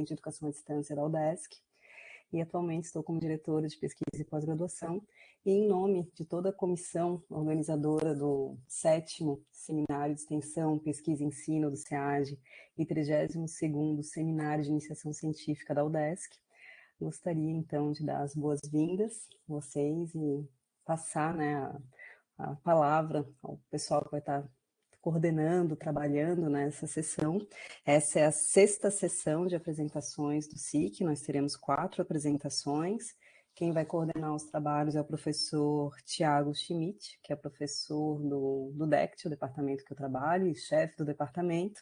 de Educação à Distância da UDESC, e atualmente estou como diretora de pesquisa e pós-graduação, e em nome de toda a comissão organizadora do 7º Seminário de Extensão, Pesquisa e Ensino do SEAD e 32º Seminário de Iniciação Científica da UDESC, gostaria então de dar as boas-vindas a vocês e passar, né, a palavra ao pessoal que vai estar coordenando, trabalhando nessa sessão. Essa é a 6ª sessão de apresentações do SIC, nós teremos 4 apresentações. Quem vai coordenar os trabalhos é o professor Tiago Schmidt, que é professor do DECT, o departamento que eu trabalho, e chefe do departamento,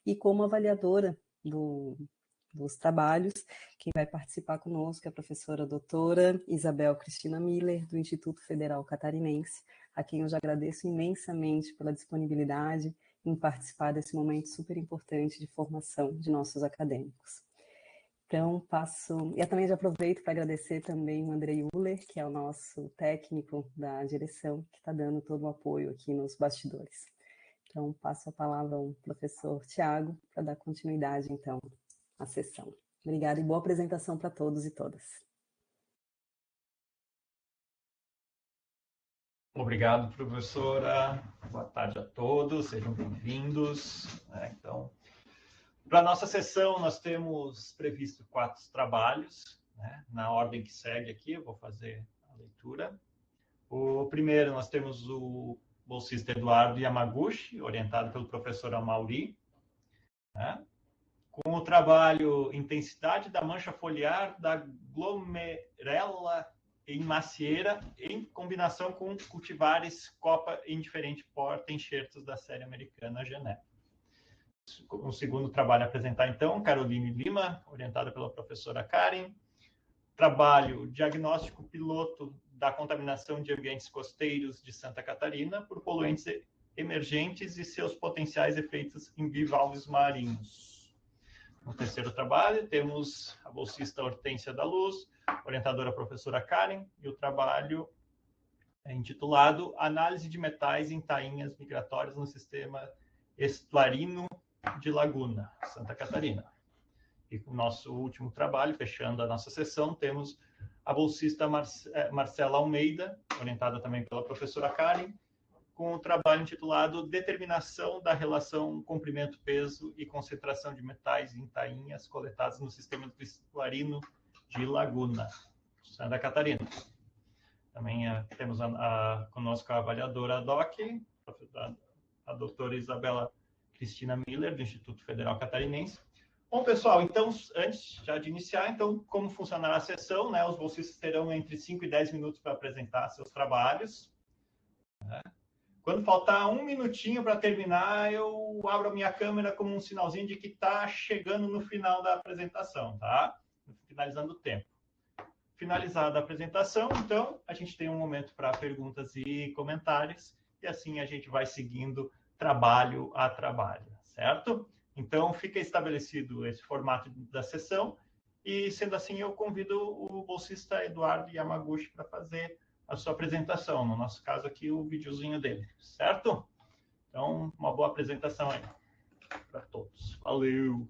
e como avaliadora dos trabalhos, quem vai participar conosco é a professora doutora Isabel Cristina Miller, do Instituto Federal Catarinense, a quem eu já agradeço imensamente pela disponibilidade em participar desse momento super importante de formação de nossos acadêmicos. Então, eu também já aproveito para agradecer também o Andrei Uller, que é o nosso técnico da direção, que está dando todo o apoio aqui nos bastidores. Então, passo a palavra ao professor Tiago para dar continuidade, então, à sessão. Obrigada e boa apresentação para todos e todas. Obrigado, professora. Boa tarde a todos, sejam bem-vindos. Então, para a nossa sessão, nós temos previsto 4 trabalhos, né? Na ordem que segue aqui, eu vou fazer a leitura. O primeiro, nós temos o bolsista Eduardo Yamaguchi, orientado pelo professor Amauri, né? Com o trabalho Intensidade da mancha foliar da glomerela em macieira, em combinação com cultivares copa em diferente porta, enxertos da série americana Geneve. O segundo trabalho a apresentar, então, Caroline Lima, orientada pela professora Karen. Trabalho Diagnóstico Piloto da Contaminação de Ambientes Costeiros de Santa Catarina por poluentes emergentes e seus potenciais efeitos em bivalves marinhos. No terceiro trabalho, temos a bolsista Hortência da Luz, orientadora professora Karen, e o trabalho é intitulado Análise de metais em tainhas migratórias no sistema estuarino de Laguna, Santa Catarina. E o nosso último trabalho, fechando a nossa sessão, temos a bolsista Marcela Almeida, orientada também pela professora Karen, com o trabalho intitulado Determinação da relação comprimento-peso e concentração de metais em tainhas coletados no sistema estuarino de Laguna, Santa Catarina. Também temos conosco a avaliadora DOC, a doutora Isabela Cristina Miller, do Instituto Federal Catarinense. Bom, pessoal, então, antes já de iniciar, então, como funcionará a sessão, né? Os bolsistas terão entre 5 e 10 minutos para apresentar seus trabalhos, né? Quando faltar 1 minutinho para terminar, eu abro a minha câmera como um sinalzinho de que está chegando no final da apresentação, tá? Finalizando o tempo. Finalizada a apresentação, então, a gente tem um momento para perguntas e comentários, e assim a gente vai seguindo trabalho a trabalho, certo? Então, fica estabelecido esse formato da sessão, e sendo assim, eu convido o bolsista Eduardo Yamaguchi para fazer a sua apresentação, no nosso caso aqui, o videozinho dele, certo? Então, uma boa apresentação aí para todos. Valeu!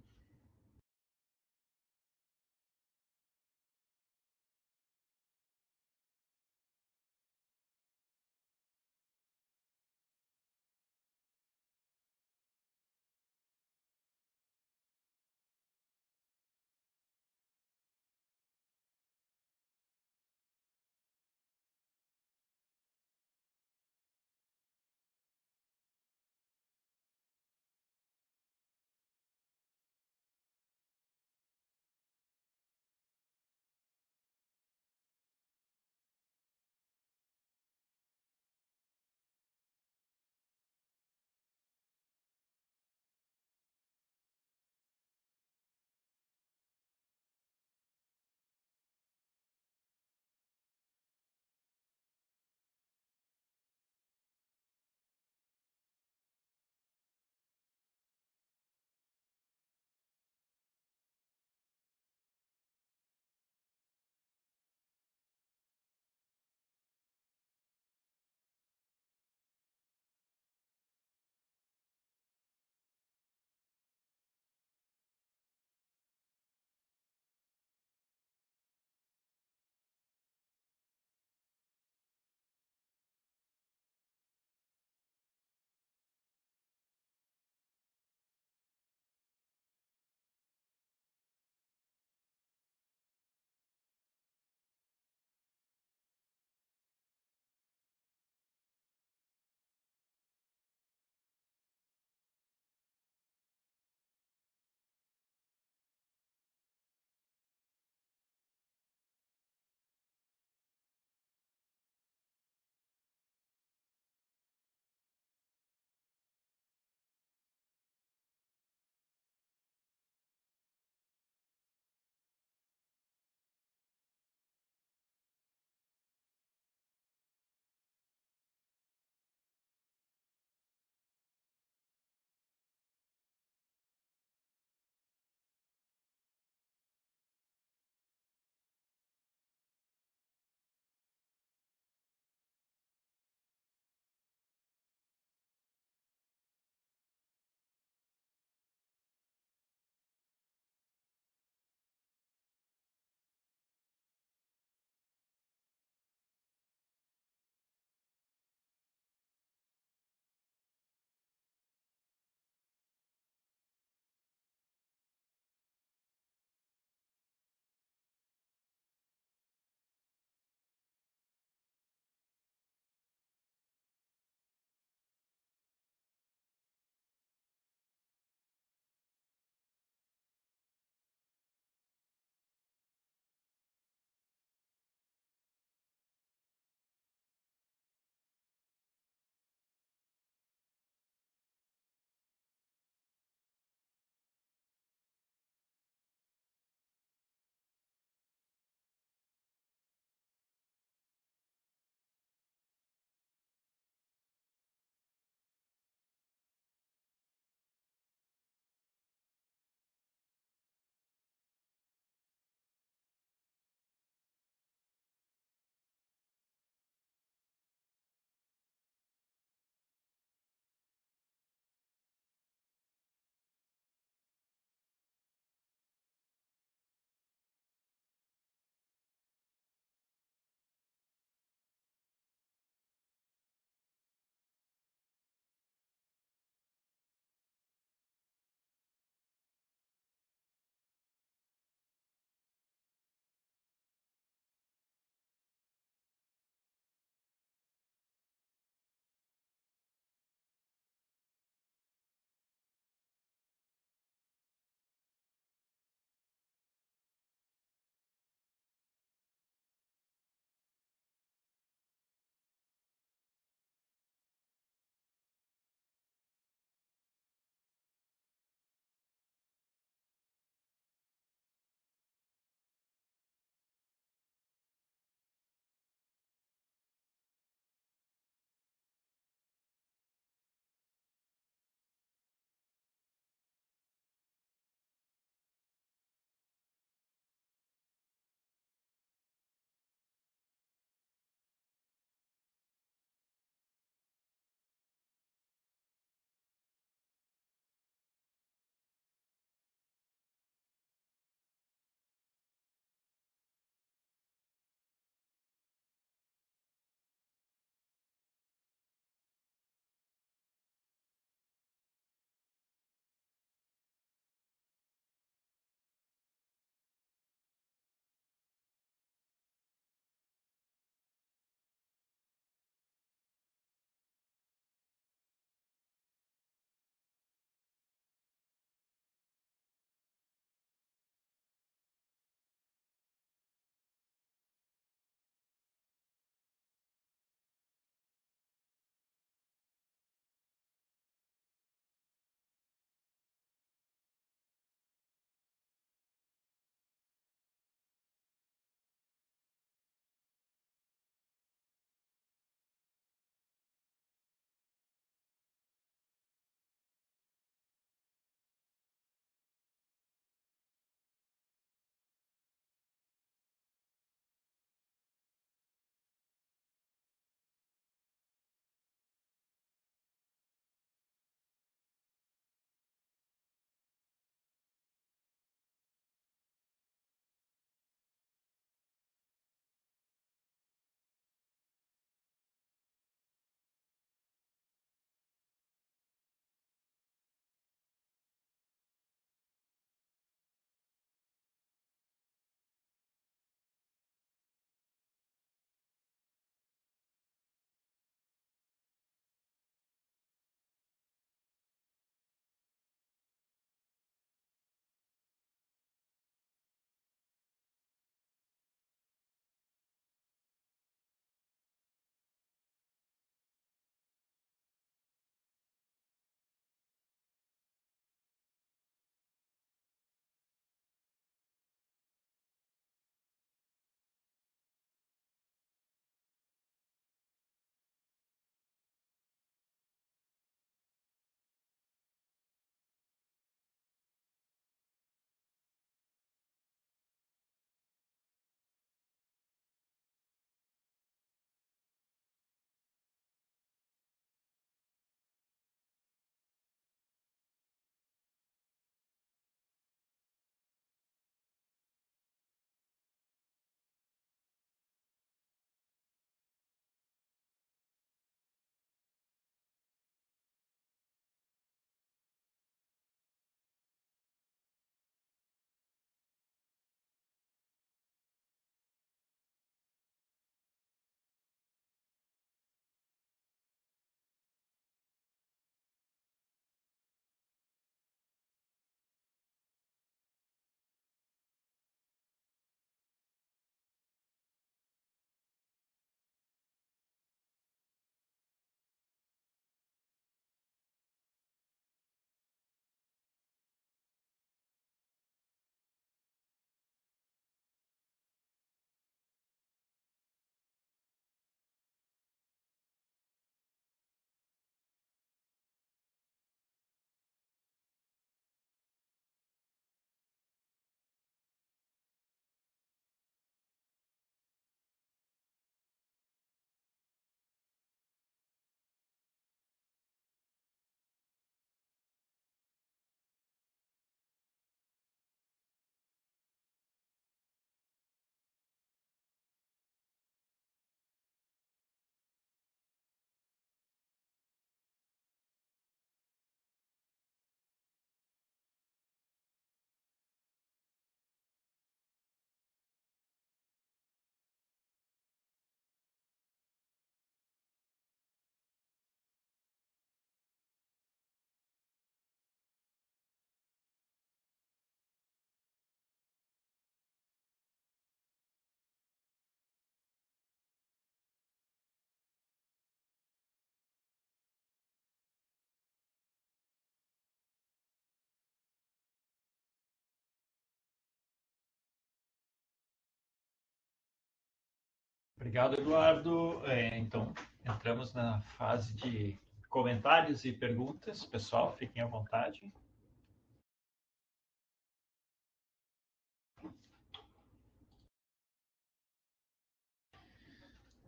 Obrigado, Eduardo. Então, entramos na fase de comentários e perguntas. Pessoal, fiquem à vontade.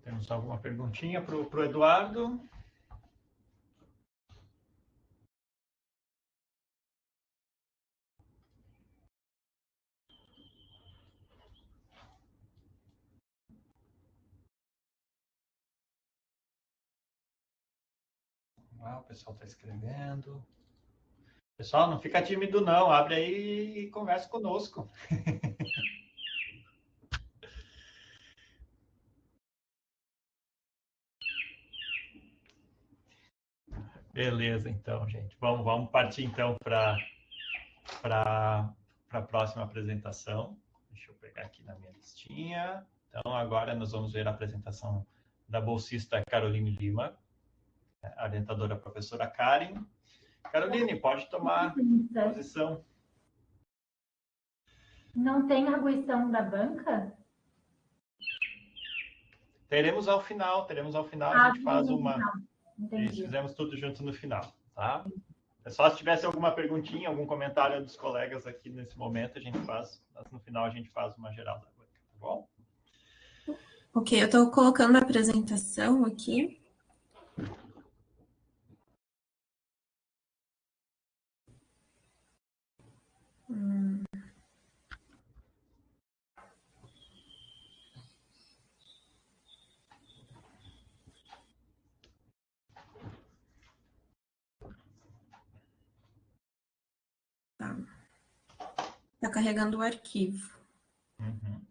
Temos alguma perguntinha para o Eduardo? O pessoal está escrevendo. Pessoal, não fica tímido não, abre aí e conversa conosco. Beleza, então, gente. Vamos partir então para a próxima apresentação. Deixa eu pegar aqui na minha listinha. Então, agora nós vamos ver a apresentação da bolsista Caroline Lima, a orientadora professora Karen. Caroline, pode tomar posição. Não tem arguição da banca? Teremos ao final, a gente faz uma... Entendi. Fizemos tudo junto no final, tá? É só se tivesse alguma perguntinha, algum comentário dos colegas aqui nesse momento, a gente faz, mas no final a gente faz uma geral da banca, tá bom? Ok, eu estou colocando a apresentação aqui. Tá carregando o arquivo. Uhum.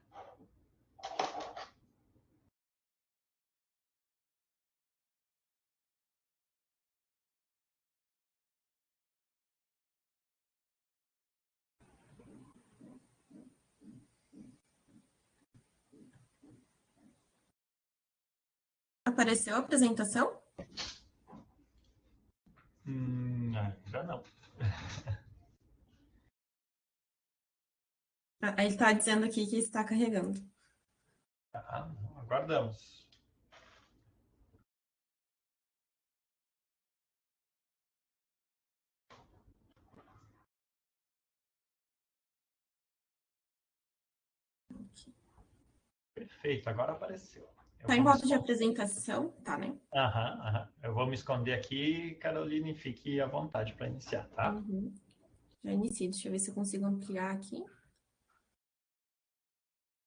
Apareceu a apresentação? Já não. Ele está dizendo aqui que está carregando. Tá, aguardamos. Perfeito, agora apareceu. Está em modo de apresentação? Tá, né? Aham. Eu vou me esconder aqui, Caroline, fique à vontade para iniciar, tá? Uhum. Já iniciei, deixa eu ver se eu consigo ampliar aqui.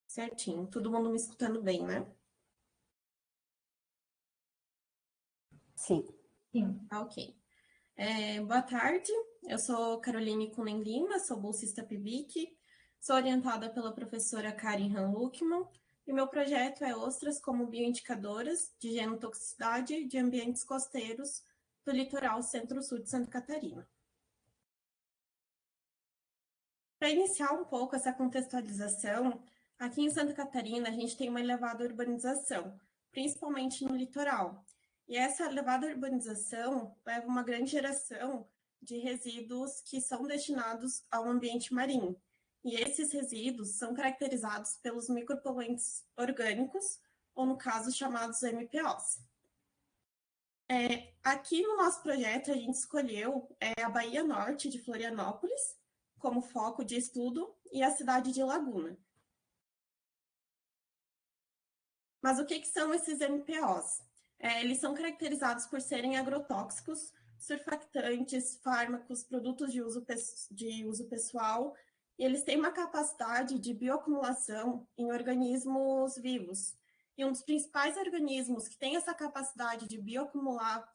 Certinho, todo mundo me escutando bem, né? Sim. Sim. Ok. Boa tarde, eu sou Caroline Kunen Lima, sou bolsista PIBIC, sou orientada pela professora Karen Han-Luckmann, e meu projeto é Ostras como bioindicadoras de genotoxicidade de ambientes costeiros do litoral centro-sul de Santa Catarina. Para iniciar um pouco essa contextualização, aqui em Santa Catarina a gente tem uma elevada urbanização, principalmente no litoral. E essa elevada urbanização leva uma grande geração de resíduos que são destinados ao ambiente marinho. E esses resíduos são caracterizados pelos micropoluentes orgânicos, ou no caso chamados MPOs. Aqui no nosso projeto a gente escolheu a Baía Norte de Florianópolis como foco de estudo e a cidade de Laguna. Mas o que são esses MPOs? Eles são caracterizados por serem agrotóxicos, surfactantes, fármacos, produtos de uso pessoal, e eles têm uma capacidade de bioacumulação em organismos vivos. E um dos principais organismos que tem essa capacidade de bioacumular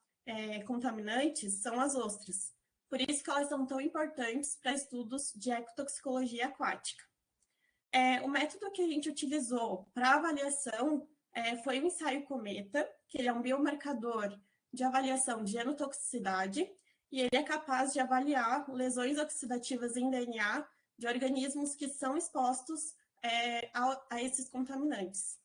contaminantes são as ostras. Por isso que elas são tão importantes para estudos de ecotoxicologia aquática. O método que a gente utilizou para avaliação foi o ensaio Cometa, que ele é um biomarcador de avaliação de genotoxicidade, e ele é capaz de avaliar lesões oxidativas em DNA de organismos que são expostos a esses contaminantes.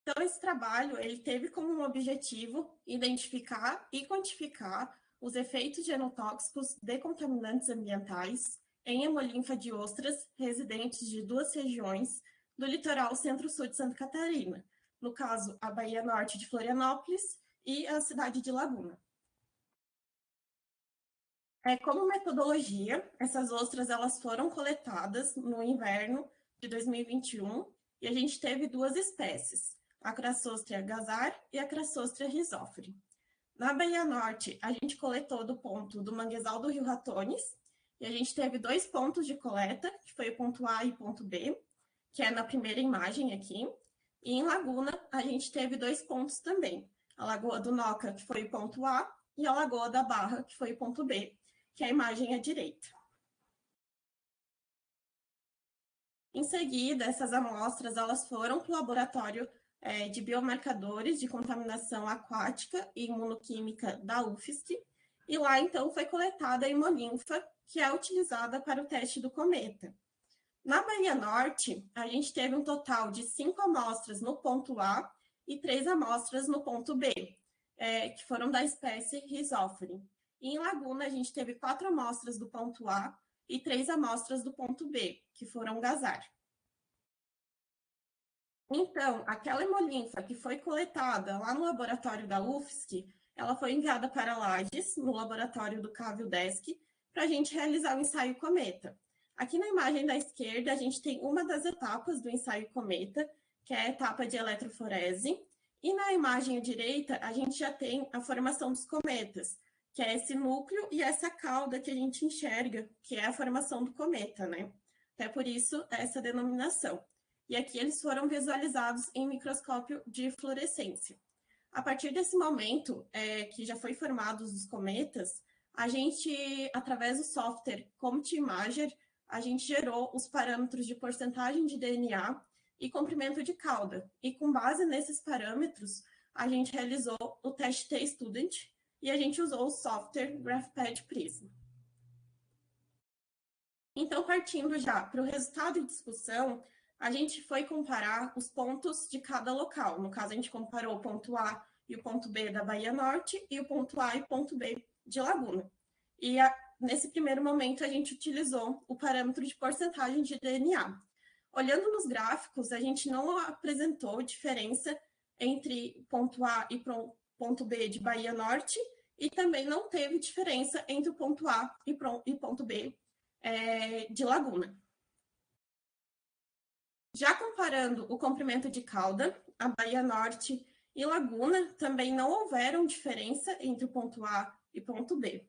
Então, esse trabalho ele teve como objetivo identificar e quantificar os efeitos genotóxicos de contaminantes ambientais em hemolinfa de ostras residentes de 2 regiões do litoral centro-sul de Santa Catarina, no caso, a Baía Norte de Florianópolis e a cidade de Laguna. Como metodologia, essas ostras elas foram coletadas no inverno de 2021 e a gente teve duas espécies, a Crassostrea gazar e a Crassostrea rhizophyre. Na Baía Norte, a gente coletou do ponto do manguezal do Rio Ratones e a gente teve 2 pontos de coleta, que foi o ponto A e o ponto B, que é na primeira imagem aqui. E em Laguna, a gente teve 2 pontos também, a Lagoa do Noca, que foi o ponto A, e a Lagoa da Barra, que foi o ponto B, que é a imagem à direita. Em seguida, essas amostras elas foram para o laboratório de biomarcadores de contaminação aquática e imunoquímica da UFSC, e lá, então, foi coletada a hemolinfa, que é utilizada para o teste do cometa. Na Baía Norte, a gente teve um total de 5 amostras no ponto A e 3 amostras no ponto B, que foram da espécie Rhizophyre. E em Laguna, a gente teve 4 amostras do ponto A e 3 amostras do ponto B, que foram gazar. Então, aquela hemolinfa que foi coletada lá no laboratório da UFSC, ela foi enviada para Lages, no laboratório do CAVIO-DESC, para a gente realizar o ensaio cometa. Aqui na imagem da esquerda, a gente tem uma das etapas do ensaio cometa, que é a etapa de eletroforese, e na imagem à direita, a gente já tem a formação dos cometas, que é esse núcleo e essa cauda que a gente enxerga, que é a formação do cometa, né? Até por isso, essa denominação. E aqui eles foram visualizados em microscópio de fluorescência. A partir desse momento, que já foi formados os cometas, a gente, através do software Comet Imager, a gente gerou os parâmetros de porcentagem de DNA e comprimento de cauda. E com base nesses parâmetros, a gente realizou o teste T-Student e a gente usou o software GraphPad Prism. Então, partindo já para o resultado de discussão, a gente foi comparar os pontos de cada local. No caso, a gente comparou o ponto A e o ponto B da Baía Norte e o ponto A e o ponto B de Laguna. E nesse primeiro momento, a gente utilizou o parâmetro de porcentagem de DNA. Olhando nos gráficos, a gente não apresentou diferença entre ponto A e ponto B de Baía Norte e também não teve diferença entre o ponto A e ponto B de Laguna. Já comparando o comprimento de cauda, a Baía Norte e Laguna também não houveram diferença entre o ponto A e ponto B.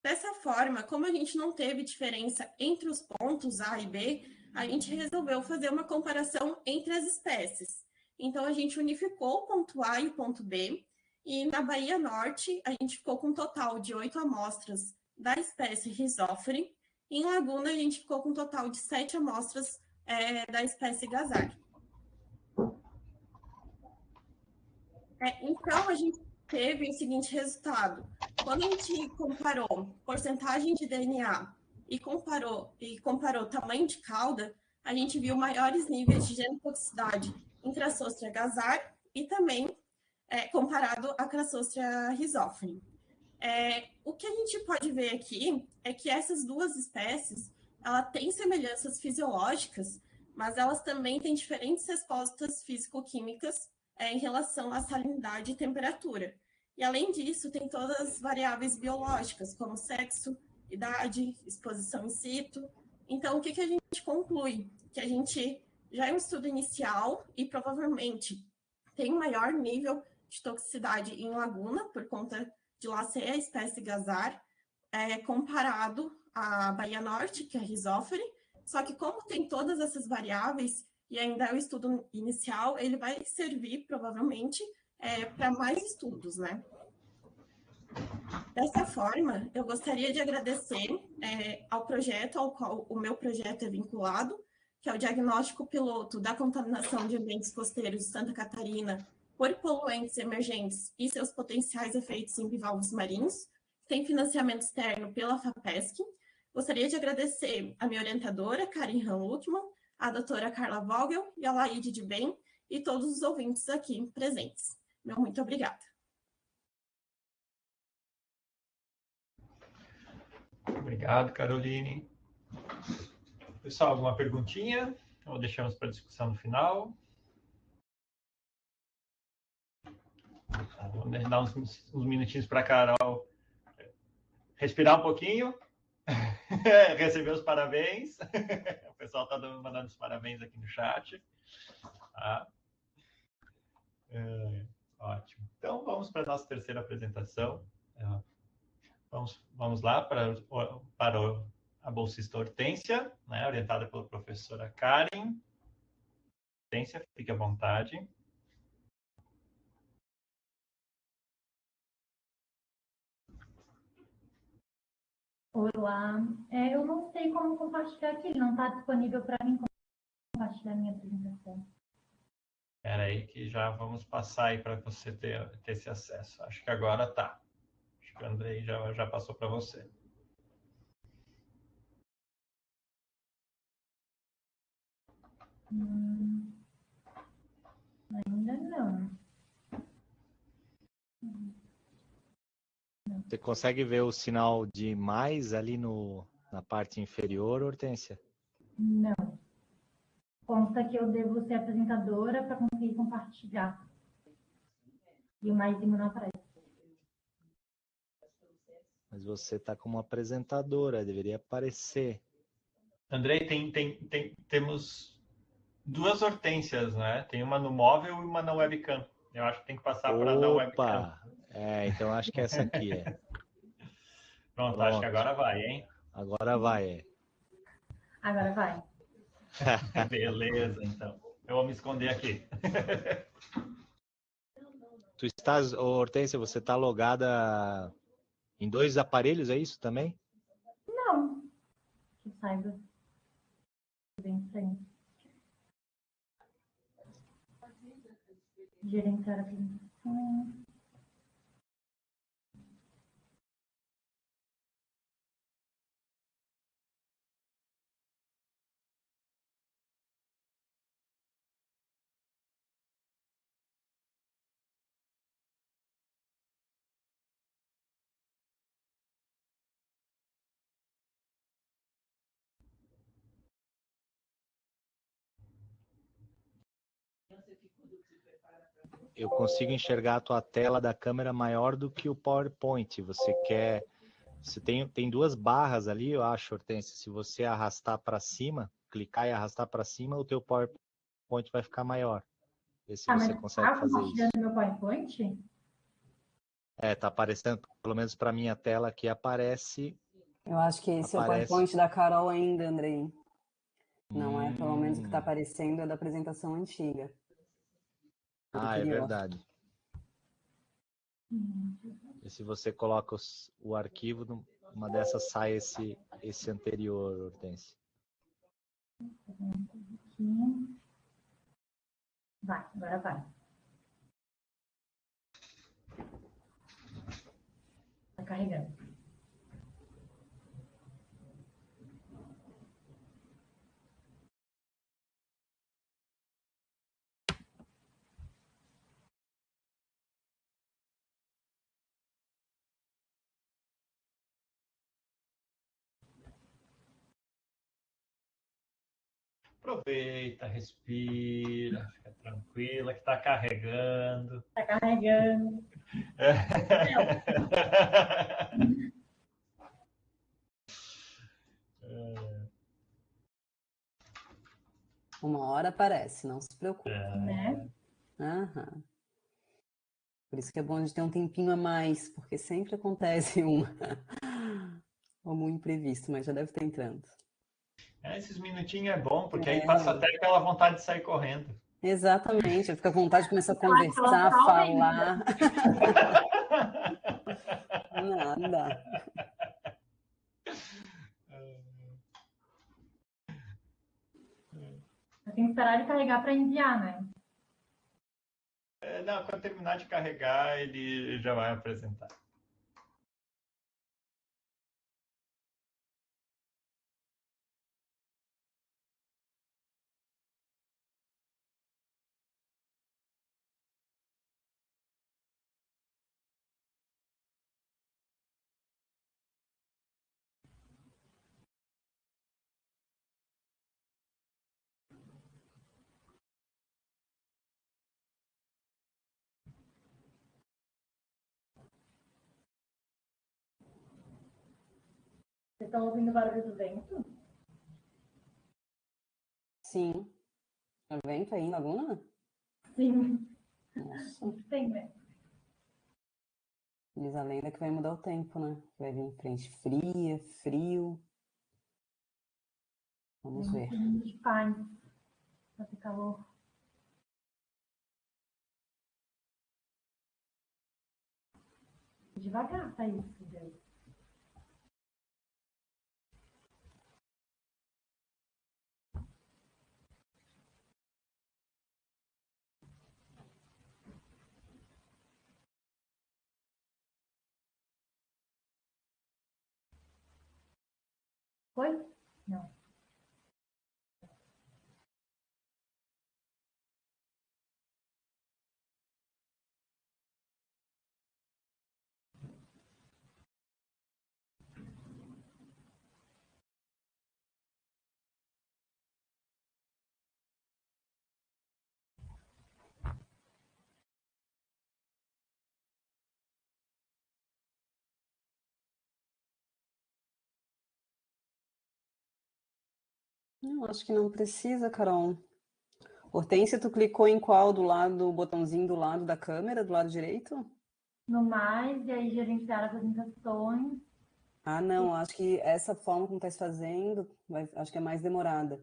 Dessa forma, como a gente não teve diferença entre os pontos A e B, a gente resolveu fazer uma comparação entre as espécies. Então, a gente unificou o ponto A e o ponto B, e na Baía Norte, a gente ficou com um total de 8 amostras da espécie Rhizophyre, e em Laguna, a gente ficou com um total de 7 amostras da espécie gazar. Então, a gente teve o seguinte resultado. Quando a gente comparou porcentagem de DNA e comparou tamanho de cauda, a gente viu maiores níveis de genotoxicidade em Crassostrea gazar e também comparado a Crassostrea rhizophyre. O que a gente pode ver aqui é que essas duas espécies elas têm semelhanças fisiológicas, mas elas também têm diferentes respostas físico-químicas em relação à salinidade e temperatura. E, além disso, tem todas as variáveis biológicas, como sexo, idade, exposição in situ. Então, o que a gente conclui? Que a gente já é um estudo inicial e provavelmente tem um maior nível de toxicidade em Laguna, por conta de lá ser a espécie gazar, comparado à Baía Norte, que é a Rhizophyre. Só que como tem todas essas variáveis, e ainda é o estudo inicial, ele vai servir, provavelmente, para mais estudos, né? Dessa forma, eu gostaria de agradecer ao projeto ao qual o meu projeto é vinculado, que é o diagnóstico piloto da contaminação de ambientes costeiros de Santa Catarina por poluentes emergentes e seus potenciais efeitos em bivalves marinhos, tem financiamento externo pela FAPESC. Gostaria de agradecer a minha orientadora, Karin Hanlutman, a doutora Carla Vogel e a Laide de Bem, e todos os ouvintes aqui presentes. Meu muito obrigada. Obrigado, Caroline. Pessoal, alguma perguntinha? Ou deixamos para discussão no final? Vamos dar uns minutinhos para a Carol respirar um pouquinho. Receber os parabéns. O pessoal está mandando os parabéns aqui no chat. Tá? Ótimo. Então, vamos para a nossa terceira apresentação. Vamos lá para a bolsista Hortência, né, orientada pela professora Karen. Hortência, fique à vontade. Olá, eu não sei como compartilhar aqui, não está disponível para mim compartilhar minha apresentação. Espera aí que já vamos passar aí para você ter esse acesso. Acho que agora tá. Acho que o Andrei já passou para você. Ainda não. Você consegue ver o sinal de mais ali na parte inferior, Hortência? Não. Consta que eu devo ser apresentadora para conseguir compartilhar. E o maisinho não aparece. Mas você está como apresentadora, deveria aparecer. Andrei, temos duas Hortências, né? Tem uma no móvel e uma na webcam. Eu acho que tem que passar para dar webcam. Opa! Então acho que essa aqui é. Pronto, acho que agora vai, hein? Agora vai, Agora vai. Beleza, então. Eu vou me esconder aqui. Tu estás, Hortência, você está logada em 2 aparelhos, é isso também? Não. Que saiba. Bem estranho. Gerenciar a apresentação. Eu consigo enxergar a tua tela da câmera maior do que o PowerPoint. Você tem 2 barras ali, eu acho, Hortência. Se você arrastar para cima, clicar e arrastar para cima, o teu PowerPoint vai ficar maior. Vê se você Mas consegue fazer isso. compartilhando meu PowerPoint? Tá aparecendo, pelo menos para minha tela aqui aparece. Eu acho que esse é o PowerPoint da Carol ainda, Andrei. Não é, pelo menos o que está aparecendo é da apresentação antiga. É verdade. E se você coloca o arquivo, numa dessas sai esse anterior, Hortência. Vai, agora vai. Tá carregando. Aproveita, respira, fica tranquila que está carregando. Tá carregando. Uma hora aparece, não se preocupe. Né? Aham. Por isso que é bom de ter um tempinho a mais, porque sempre acontece algum imprevisto, mas já deve estar entrando. Esses minutinhos é bom, porque aí passa até aquela vontade de sair correndo. Exatamente, fica com vontade de começar a conversar, falar. Nada. Eu tenho que esperar ele carregar para enviar, né? Não, quando terminar de carregar, ele já vai apresentar. estão ouvindo o barulho do vento? Sim. O vento aí em Laguna? Sim. Nossa. Tem, né? Diz a lenda que vai mudar o tempo, né? Vai vir frente fria, frio. Vamos ver. De paz. Vai ter calor. Devagar, tá isso, Deus. Foi? Não. Não, acho que não precisa, Carol. Hortência, tu clicou em qual do lado, o botãozinho do lado da câmera, do lado direito? No mais, e aí gerenciar apresentações. Ah, não, acho que essa forma como estás fazendo, acho que é mais demorada.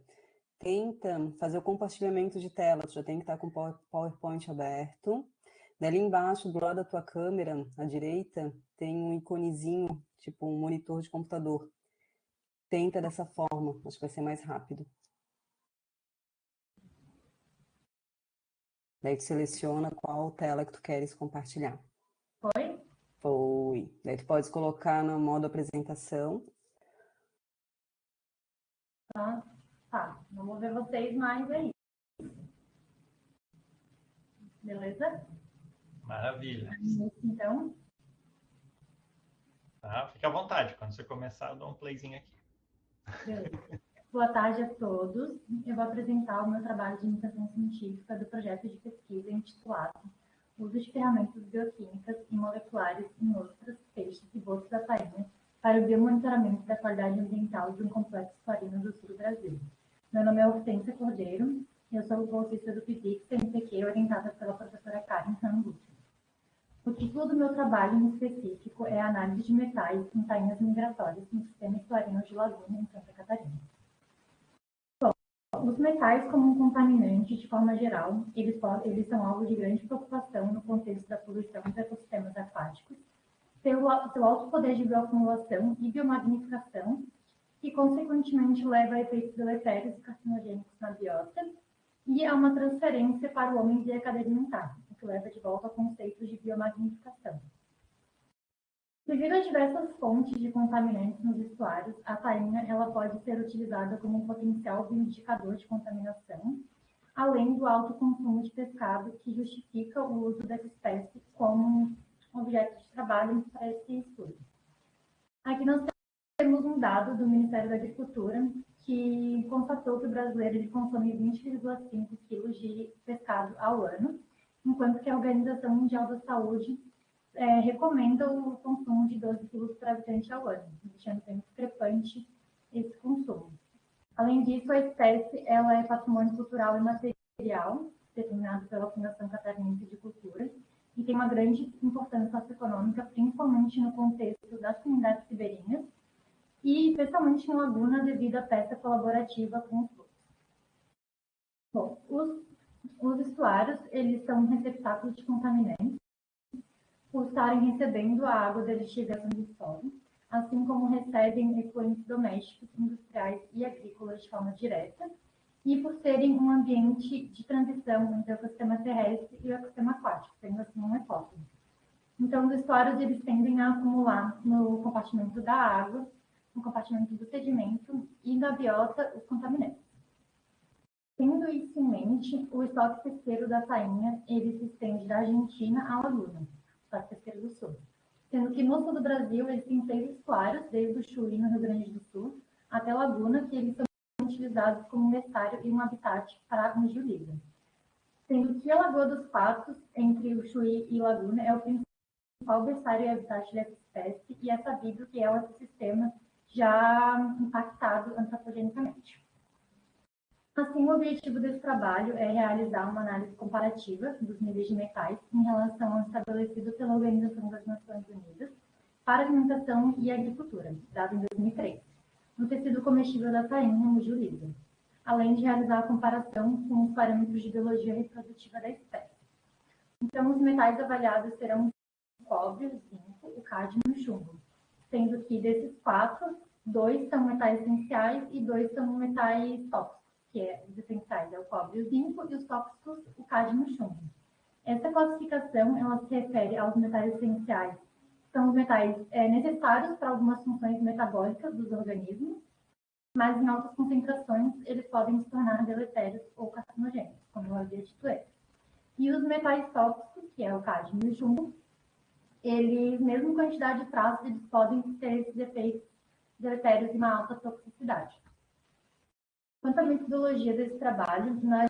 Tenta fazer o compartilhamento de tela, tu já tem que estar com o PowerPoint aberto. Dali embaixo, do lado da tua câmera, à direita, tem um iconezinho, tipo um monitor de computador. Tenta dessa forma, acho que vai ser mais rápido. Daí tu seleciona qual tela que tu queres compartilhar. Foi? Foi. Daí tu pode colocar no modo apresentação. Tá, vamos ver vocês mais aí. Beleza? Maravilha. Então, Tá? Fique à vontade. Quando você começar, eu dou um playzinho aqui. beleza. Boa tarde a todos. Eu vou apresentar o meu trabalho de iniciação científica do projeto de pesquisa intitulado Uso de ferramentas bioquímicas e moleculares em ostras, peixes e botos da tainha para o biomonitoramento da qualidade ambiental de um complexo aquarino do sul do Brasil. Meu nome é Hortência Cordeiro e eu sou bolsista do PIBIC-CNPq, orientada pela professora Karen Hamburg. O título do meu trabalho em específico é a análise de metais em tainhas migratórias no sistema estuarino de Laguna, em Santa Catarina. Os metais, como um contaminante, de forma geral, eles são alvo de grande preocupação no contexto da poluição dos ecossistemas aquáticos, pelo seu alto poder de bioacumulação e biomagnificação, que, consequentemente, leva a efeitos deletérios e carcinogênicos na biota, e a uma transferência para o homem via cadeia alimentar, o que leva de volta ao conceito de biomagnificação. Devido a diversas fontes de contaminantes nos estuários, a tainha ela pode ser utilizada como um potencial indicador de contaminação, além do alto consumo de pescado, que justifica o uso dessa espécie como objeto de trabalho para esse estudo. Aqui nós temos um dado do Ministério da Agricultura que constatou que o brasileiro ele consome 20,5 quilos de pescado ao ano, enquanto que a Organização Mundial da Saúde recomenda o consumo de 12 quilos por habitante ao ano, deixando bem discrepante esse consumo. Além disso, a espécie ela é patrimônio cultural e material, determinado pela Fundação Catarinense de Cultura, e tem uma grande importância socioeconômica, principalmente no contexto das comunidades ribeirinhas, e especialmente em Laguna, devido à pesca colaborativa com os grupos. Bom, os estuários, eles são receptáculos de contaminantes, por estarem recebendo a água da lixiviação do solo, assim como recebem efluentes domésticos, industriais e agrícolas de forma direta, e por serem um ambiente de transição entre o ecossistema terrestre e o ecossistema aquático, sendo assim um ecótomo. Então, os estuários eles tendem a acumular no compartimento da água, no compartimento do sedimento e na biota os contaminantes. Tendo isso em mente, o estoque pesqueiro da tainha ele se estende da Argentina à Laguna, Estado pesqueiro do Sul. Sendo que no sul do Brasil, eles têm 6 estuários, desde o Chuí, no Rio Grande do Sul, até Laguna, que eles são utilizados como um estuário e um habitat para a angiolida. Sendo que a Lagoa dos Patos, entre o Chuí e Laguna, é o principal berçário e habitat dessa espécie, e é sabido que é o ecossistema já impactado antropogenicamente. Assim, o objetivo desse trabalho é realizar uma análise comparativa dos níveis de metais em relação ao estabelecido pela Organização das Nações Unidas para Alimentação e Agricultura, dado em 2003, no tecido comestível da tainha Muju lisa, além de realizar a comparação com os parâmetros de biologia reprodutiva da espécie. Então, os metais avaliados serão o cobre, o zinco, o cádmio e o chumbo, sendo que desses 4, 2 são metais essenciais e 2 são metais tóxicos, que os essenciais é o cobre e o zinco, e os tóxicos, o cádmio e o chumbo. Essa classificação ela se refere aos metais essenciais, que são os metais necessários para algumas funções metabólicas dos organismos, mas em altas concentrações eles podem se tornar deletérios ou carcinogênicos, como eu havia dito antes. E os metais tóxicos, que é o cádmio e o chumbo, eles, mesmo em quantidade de traços, eles podem ter esses efeitos deletérios e uma alta toxicidade. Quanto à metodologia desse trabalho, nós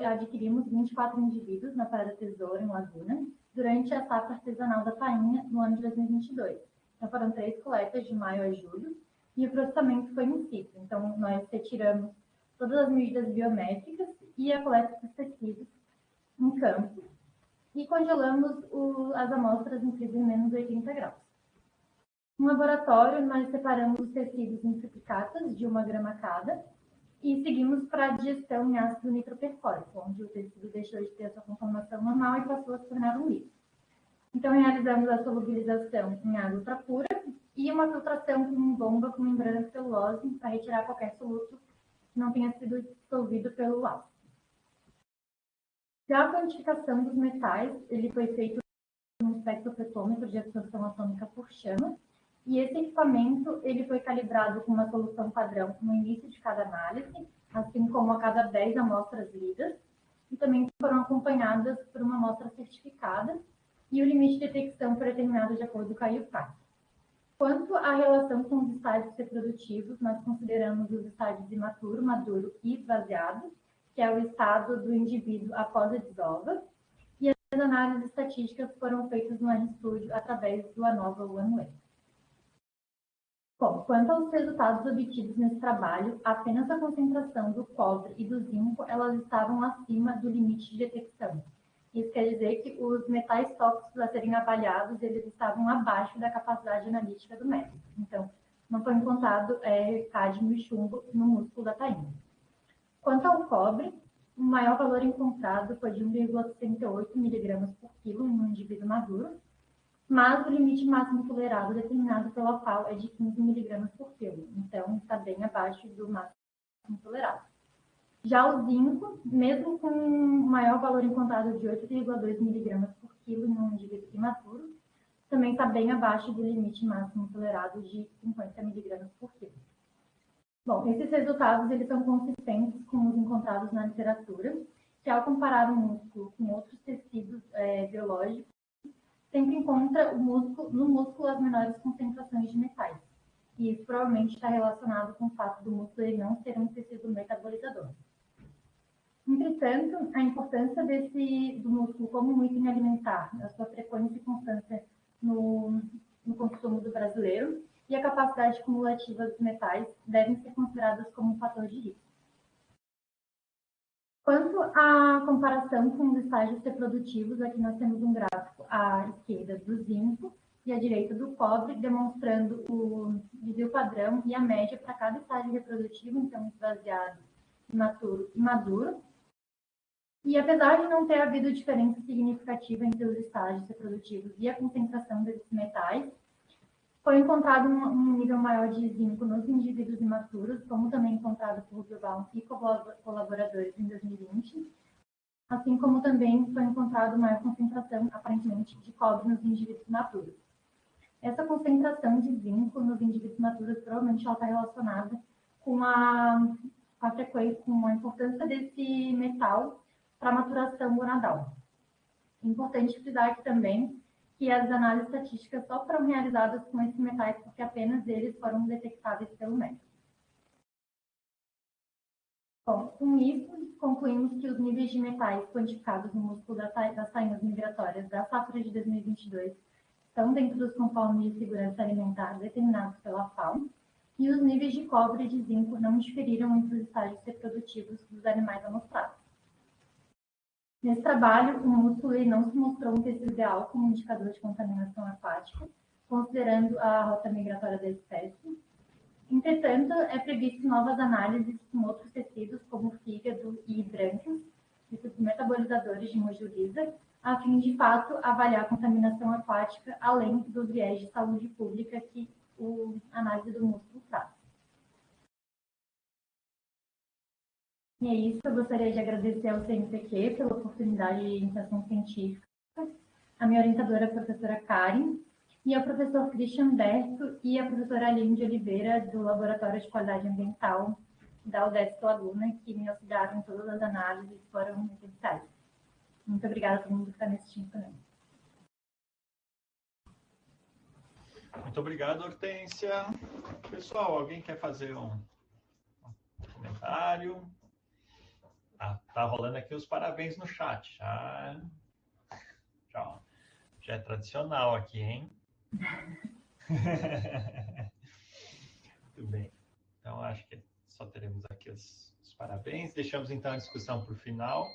adquirimos 24 indivíduos na Praia da Tesoura, em Laguna, durante a safra artesanal da tainha no ano de 2022. Então, foram 3 coletas de maio a julho, e o processamento foi in situ. Então, nós retiramos todas as medidas biométricas e a coleta dos tecidos em campo, e congelamos as amostras em freezer em menos 80 graus. No laboratório, nós separamos os tecidos em triplicatas de 1 grama cada, e seguimos para a digestão em ácido nitropercórico, onde o tecido deixou de ter a sua conformação normal e passou a se tornar um líquido. Então, realizamos a solubilização em água ultrapura e uma filtração com bomba com membrana de celulose para retirar qualquer soluto que não tenha sido dissolvido pelo ácido. Já a quantificação dos metais, ele foi feito no espectrofotômetro de absorção atômica por chama, e esse equipamento ele foi calibrado com uma solução padrão no início de cada análise, assim como a cada 10 amostras lidas, e também foram acompanhadas por uma amostra certificada, e o limite de detecção foi determinado de acordo com a IUPAC. Quanto à relação com os estágios reprodutivos, nós consideramos os estágios imaturo, maduro e esvaziado, que é o estado do indivíduo após a desova, e as análises estatísticas foram feitas no RStudio através do ANOVA OneWay. Bom, quanto aos resultados obtidos nesse trabalho, apenas a concentração do cobre e do zinco elas estavam acima do limite de detecção. Isso quer dizer que os metais tóxicos a serem avaliados, eles estavam abaixo da capacidade analítica do método. Então, não foi encontrado cádmio e chumbo no músculo da tainha. Quanto ao cobre, o maior valor encontrado foi de 1,68 mg por quilo em um indivíduo maduro, mas o limite máximo tolerado determinado pela FAO é de 15 mg por quilo, então está bem abaixo do máximo tolerado. Já o zinco, mesmo com um maior valor encontrado de 8,2 mg por quilo em um indivíduo imaturo, também está bem abaixo do limite máximo tolerado de 50 mg por quilo. Bom, esses resultados eles são consistentes com os encontrados na literatura, que ao comparar o músculo com outros tecidos biológicos, sempre encontra no músculo as menores concentrações de metais. E isso provavelmente está relacionado com o fato do músculo ele não ser um tecido metabolizador. Entretanto, a importância do músculo como um item alimentar, a sua frequência e constância no consumo do brasileiro e a capacidade cumulativa dos metais devem ser consideradas como um fator de risco. Quanto à comparação com os estágios reprodutivos, aqui nós temos um gráfico à esquerda do zinco e à direita do cobre, demonstrando o desvio padrão e a média para cada estágio reprodutivo, então esvaziado, imaturo e maduro. E apesar de não ter havido diferença significativa entre os estágios reprodutivos e a concentração desses metais, foi encontrado um nível maior de zinco nos indivíduos imaturos, como também encontrado por Global e colaboradores em 2020, assim como também foi encontrado maior concentração, aparentemente, de cobre nos indivíduos imaturos. Essa concentração de zinco nos indivíduos maturos provavelmente está relacionada com a frequência, com a importância desse metal para a maturação gonadal. É importante frisar aqui também que as análises estatísticas só foram realizadas com esses metais porque apenas eles foram detectáveis pelo método. Bom, com isso, concluímos que os níveis de metais quantificados no músculo das tainhas migratórias da safra de 2022 estão dentro dos conformes de segurança alimentar determinados pela FAO e os níveis de cobre e de zinco não diferiram entre os estágios reprodutivos dos animais amostrados. Nesse trabalho, o músculo não se mostrou um tecido ideal como indicador de contaminação aquática, considerando a rota migratória da espécie. Entretanto, é previsto novas análises com outros tecidos, como fígado e brânquios, metabolizadores de hemogilisa, a fim de fato avaliar a contaminação aquática, além dos viés de saúde pública que a análise do músculo traz. E é isso, eu gostaria de agradecer ao CNPq pela oportunidade de iniciação científica, a minha orientadora, a professora Karen, e ao professor Christian Berto e a professora Aline de Oliveira, do Laboratório de Qualidade Ambiental da UDESC Laguna, que me auxiliaram em todas as análises que foram necessárias. Muito obrigada a todo mundo que está me assistindo também. Muito obrigado, Hortência. Pessoal, alguém quer fazer um comentário? Tá rolando aqui os parabéns no chat. Já é tradicional aqui, hein? Muito bem. Então, acho que só teremos aqui os parabéns. Deixamos, então, a discussão para o final.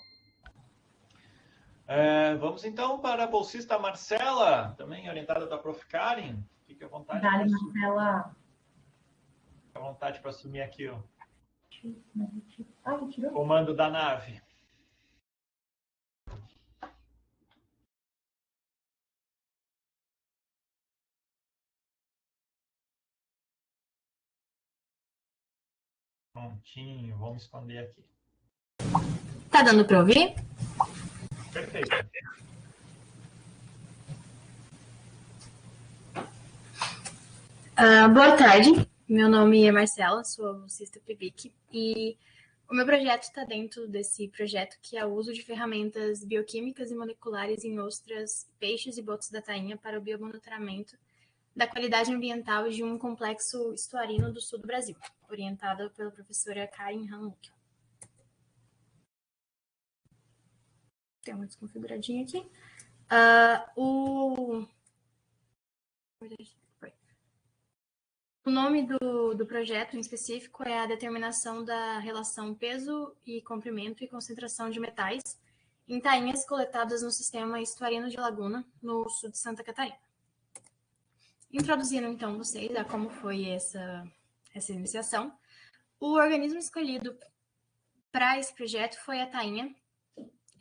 Vamos, então, para a bolsista Marcela, também orientada da Prof. Karen. Fique à vontade. Dale, Marcela. Fique à vontade para assumir aqui o tirou. comando da nave. Prontinho, vamos esconder aqui. Tá dando para ouvir? Perfeito. Boa tarde, meu nome é Marcela, sou bolsista PIBIC e o meu projeto está dentro desse projeto que é o uso de ferramentas bioquímicas e moleculares em ostras, peixes e botos da tainha para o biomonitoramento da qualidade ambiental de um complexo estuarino do sul do Brasil, orientada pela professora Karen Hanluck. Tem uma desconfiguradinha aqui. O nome do projeto em específico é a determinação da relação peso e comprimento e concentração de metais em tainhas coletadas no sistema estuarino de Laguna, no sul de Santa Catarina. Introduzindo, então, vocês a como foi essa iniciação, o organismo escolhido para esse projeto foi a tainha,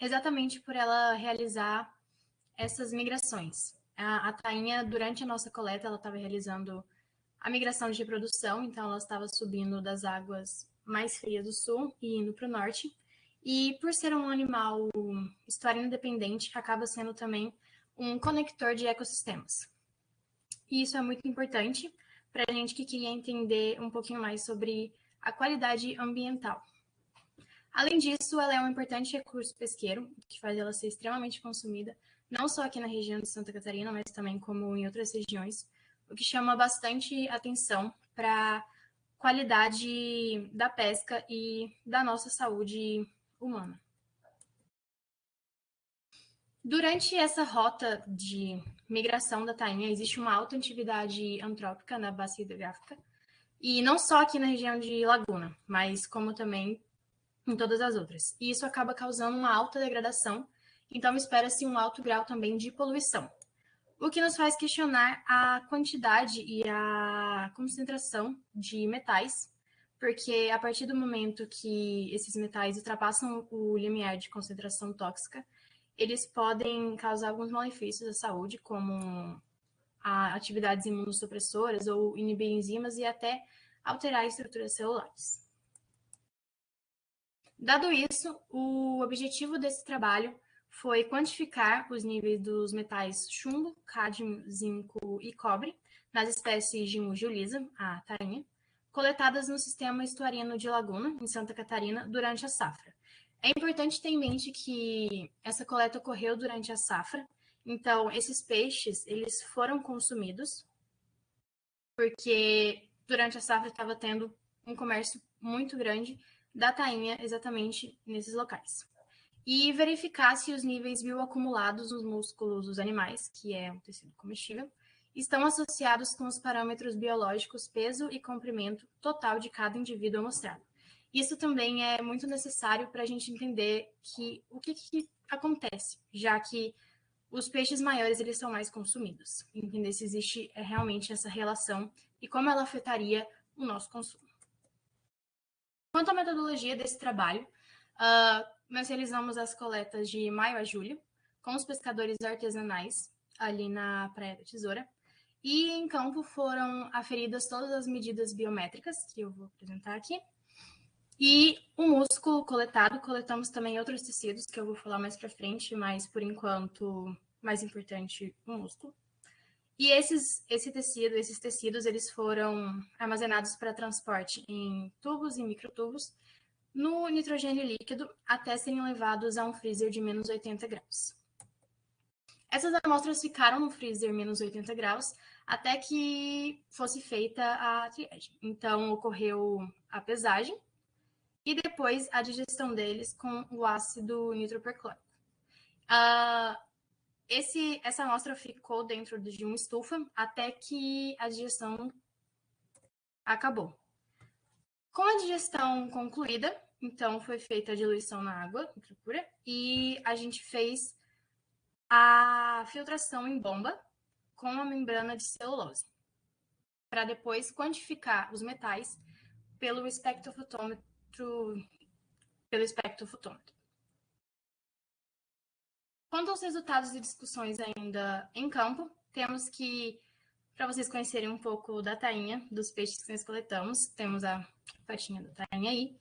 exatamente por ela realizar essas migrações. A tainha, durante a nossa coleta, ela estava realizando a migração de reprodução, então ela estava subindo das águas mais frias do sul e indo para o norte. E por ser um animal estuarino dependente, acaba sendo também um conector de ecossistemas. E isso é muito importante para a gente que queria entender um pouquinho mais sobre a qualidade ambiental. Além disso, ela é um importante recurso pesqueiro, que faz ela ser extremamente consumida, não só aqui na região de Santa Catarina, mas também como em outras regiões, o que chama bastante atenção para a qualidade da pesca e da nossa saúde humana. Durante essa rota de migração da tainha, existe uma alta atividade antrópica na bacia hidrográfica, e não só aqui na região de Laguna, mas como também em todas as outras. E isso acaba causando uma alta degradação, então espera-se um alto grau também de poluição. O que nos faz questionar a quantidade e a concentração de metais, porque a partir do momento que esses metais ultrapassam o limiar de concentração tóxica, eles podem causar alguns malefícios à saúde, como atividades imunossupressoras ou inibir enzimas e até alterar estruturas celulares. Dado isso, o objetivo desse trabalho foi quantificar os níveis dos metais chumbo, cádmio, zinco e cobre nas espécies de Mugilisa, a tainha, coletadas no sistema estuarino de Laguna, em Santa Catarina, durante a safra. É importante ter em mente que essa coleta ocorreu durante a safra, então esses peixes eles foram consumidos, porque durante a safra estava tendo um comércio muito grande da tainha exatamente nesses locais. E verificar se os níveis bioacumulados nos músculos dos animais, que é um tecido comestível, estão associados com os parâmetros biológicos peso e comprimento total de cada indivíduo amostrado. Isso também é muito necessário para a gente entender o que acontece, já que os peixes maiores eles são mais consumidos. Entender se existe realmente essa relação e como ela afetaria o nosso consumo. Quanto à metodologia desse trabalho, nós realizamos as coletas de maio a julho com os pescadores artesanais ali na Praia da Tesoura. E em campo foram aferidas todas as medidas biométricas, que eu vou apresentar aqui. E o músculo coletamos também outros tecidos, que eu vou falar mais para frente, mas por enquanto, mais importante, o músculo. E esses tecidos, eles foram armazenados para transporte em tubos e microtubos, no nitrogênio líquido, até serem levados a um freezer de menos 80 graus. Essas amostras ficaram no freezer menos 80 graus até que fosse feita a triagem. Então, ocorreu a pesagem e depois a digestão deles com o ácido nitroperclórico. Essa amostra ficou dentro de uma estufa até que a digestão acabou. Com a digestão concluída, então foi feita a diluição na água pura e a gente fez a filtração em bomba com a membrana de celulose, para depois quantificar os metais pelo espectrofotômetro. Quanto aos resultados e discussões ainda em campo, temos que, para vocês conhecerem um pouco da tainha, dos peixes que nós coletamos, temos a patinha da tainha aí,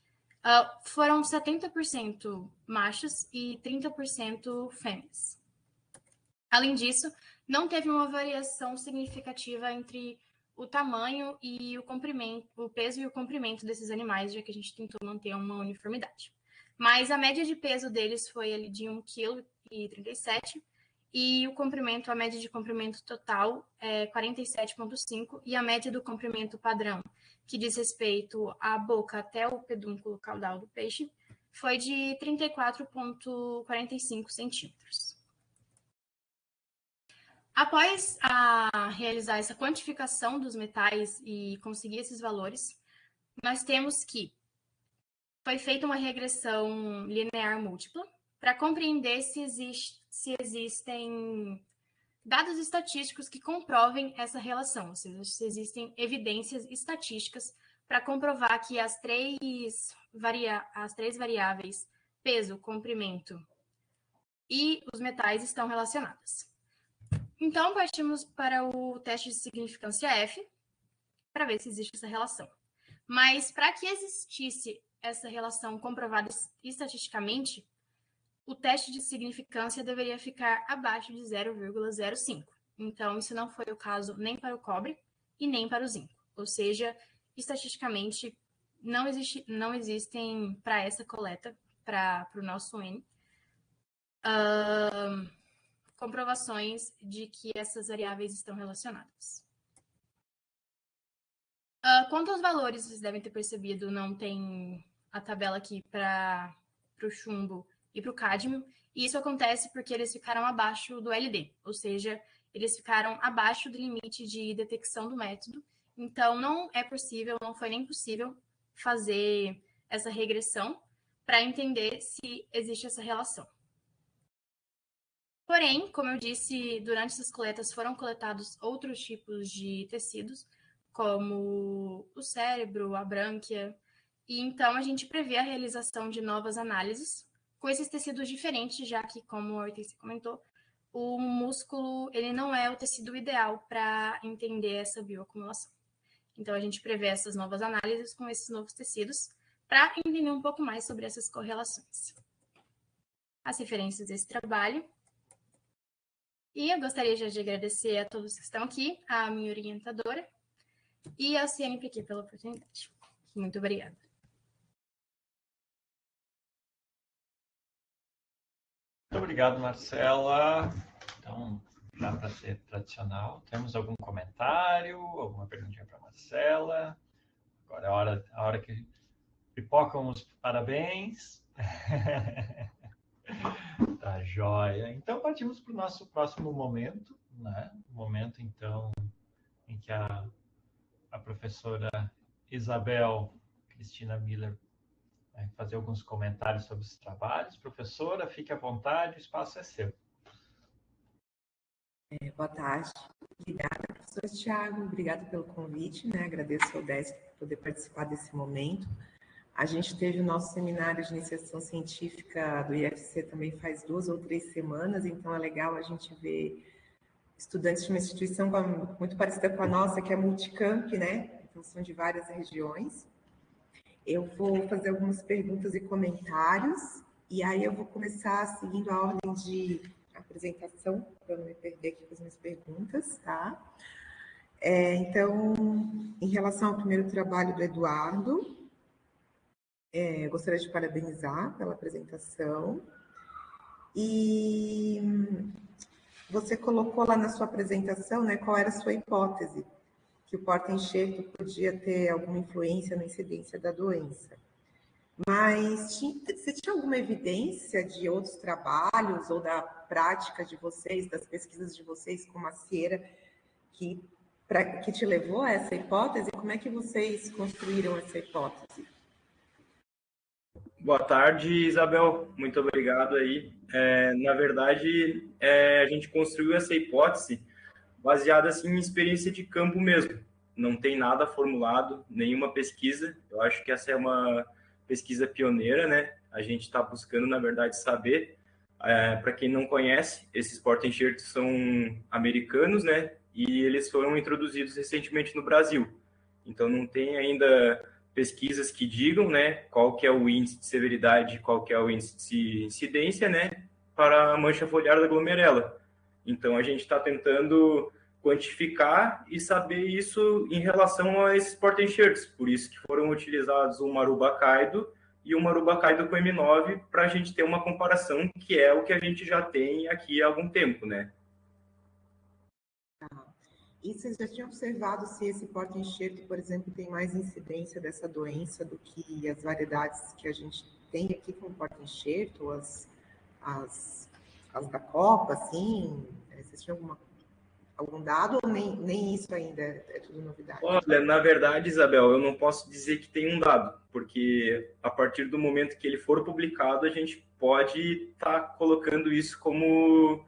foram 70% machos e 30% fêmeas. Além disso, não teve uma variação significativa entre o tamanho e o comprimento, o peso e o comprimento desses animais, já que a gente tentou manter uma uniformidade. Mas a média de peso deles foi ali de 1,37 kg e o comprimento, a média de comprimento total é 47,5 e a média do comprimento padrão, que diz respeito à boca até o pedúnculo caudal do peixe, foi de 34,45 centímetros. Após realizar essa quantificação dos metais e conseguir esses valores, nós temos que foi feita uma regressão linear múltipla para compreender se existem dados estatísticos que comprovem essa relação, ou seja, se existem evidências estatísticas para comprovar que as três variáveis, peso, comprimento e os metais estão relacionadas. Então, partimos para o teste de significância F, para ver se existe essa relação. Mas, para que existisse essa relação comprovada estatisticamente, o teste de significância deveria ficar abaixo de 0,05. Então, isso não foi o caso nem para o cobre e nem para o zinco. Ou seja, estatisticamente, não existem para essa coleta, para o nosso N, comprovações de que essas variáveis estão relacionadas. Quanto aos valores, vocês devem ter percebido, não tem a tabela aqui para o chumbo e para o cádmio, e isso acontece porque eles ficaram abaixo do LD, ou seja, eles ficaram abaixo do limite de detecção do método, então não foi nem possível fazer essa regressão para entender se existe essa relação. Porém, como eu disse, durante essas coletas foram coletados outros tipos de tecidos, como o cérebro, a brânquia, e então a gente prevê a realização de novas análises com esses tecidos diferentes, já que, como a Hortência comentou, o músculo ele não é o tecido ideal para entender essa bioacumulação. Então, a gente prevê essas novas análises com esses novos tecidos para entender um pouco mais sobre essas correlações. As referências desse trabalho. E eu gostaria já de agradecer a todos que estão aqui, a minha orientadora e ao CNPq pela oportunidade. Muito obrigada. Muito obrigado, Marcela. Então, já para ser tradicional, temos algum comentário, alguma perguntinha para a Marcela? Agora é a hora que pipocam os parabéns. Tá joia. Então, partimos para o nosso próximo momento, né? Momento, então, em que a professora Isabel Cristina Miller vai fazer alguns comentários sobre os trabalhos. Professora, fique à vontade, o espaço é seu. Boa tarde. Obrigada, professor Thiago. Obrigada pelo convite, né? Agradeço ao DESC por poder participar desse momento. A gente teve o nosso seminário de iniciação científica do IFC também faz 2 ou 3 semanas, então é legal a gente ver estudantes de uma instituição muito parecida com a nossa, que é a Multicamp, né? Então são de várias regiões. Eu vou fazer algumas perguntas e comentários, e aí eu vou começar seguindo a ordem de apresentação, para eu não me perder aqui com as minhas perguntas, tá? Então, em relação ao primeiro trabalho do Eduardo, eu gostaria de parabenizar pela apresentação. E você colocou lá na sua apresentação, né, qual era a sua hipótese, que o porta-enxerto podia ter alguma influência na incidência da doença. Mas você tinha alguma evidência de outros trabalhos ou da prática de vocês, das pesquisas de vocês com macieira, que te levou a essa hipótese? Como é que vocês construíram essa hipótese? Boa tarde, Isabel. Muito obrigado aí. Na verdade, a gente construiu essa hipótese baseada assim, em experiência de campo mesmo. Não tem nada formulado, nenhuma pesquisa. Eu acho que essa é uma pesquisa pioneira, né? A gente está buscando, na verdade, saber. Para quem não conhece, esses porta-enxertos são americanos, né? E eles foram introduzidos recentemente no Brasil. Então, não tem ainda pesquisas que digam, né, qual que é o índice de severidade, qual que é o índice de incidência, né, para a mancha foliar da glomerela. Então, a gente está tentando quantificar e saber isso em relação a esses porta-enxertos. Por isso que foram utilizados o Marubacaido e o Marubacaido com M9 para a gente ter uma comparação, que é o que a gente já tem aqui há algum tempo, né? E vocês já tinham observado se esse porta-enxerto, por exemplo, tem mais incidência dessa doença do que as variedades que a gente tem aqui com o porta-enxerto, as da Copa, assim? Vocês tinham algum dado ou nem isso ainda é tudo novidade? Olha, na verdade, Isabel, eu não posso dizer que tem um dado, porque a partir do momento que ele for publicado, a gente pode estar colocando isso como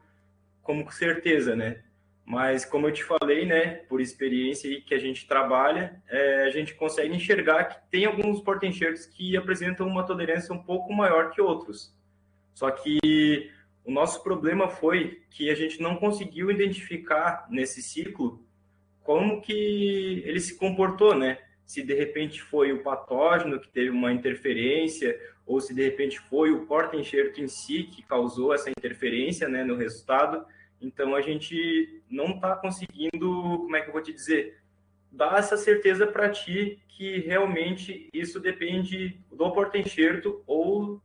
certeza, né? Mas, como eu te falei, né, por experiência aí que a gente trabalha, a gente consegue enxergar que tem alguns porta-enxertos que apresentam uma tolerância um pouco maior que outros. Só que o nosso problema foi que a gente não conseguiu identificar nesse ciclo como que ele se comportou, né? Se de repente foi o patógeno que teve uma interferência, ou se de repente foi o porta-enxerto em si que causou essa interferência, né, no resultado. Então, a gente não está conseguindo, como é que eu vou te dizer, dar essa certeza para ti que realmente isso depende do porta-enxerto ou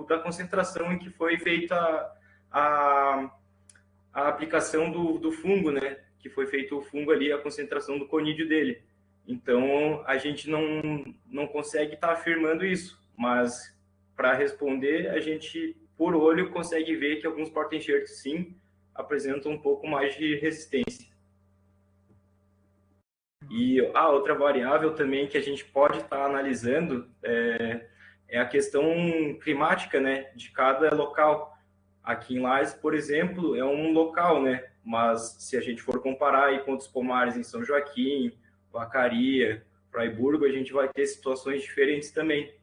da concentração em que foi feita a aplicação do fungo, né? Que foi feito o fungo ali, a concentração do conídeo dele. Então, a gente não consegue estar afirmando isso, mas para responder, a gente por olho, consegue ver que alguns porta-enxertos, sim, apresentam um pouco mais de resistência. E a outra variável também que a gente pode estar analisando é a questão climática, né, de cada local. Aqui em Lages, por exemplo, é um local, né, mas se a gente for comparar aí com outros pomares em São Joaquim, Vacaria, Fraiburgo, a gente vai ter situações diferentes também.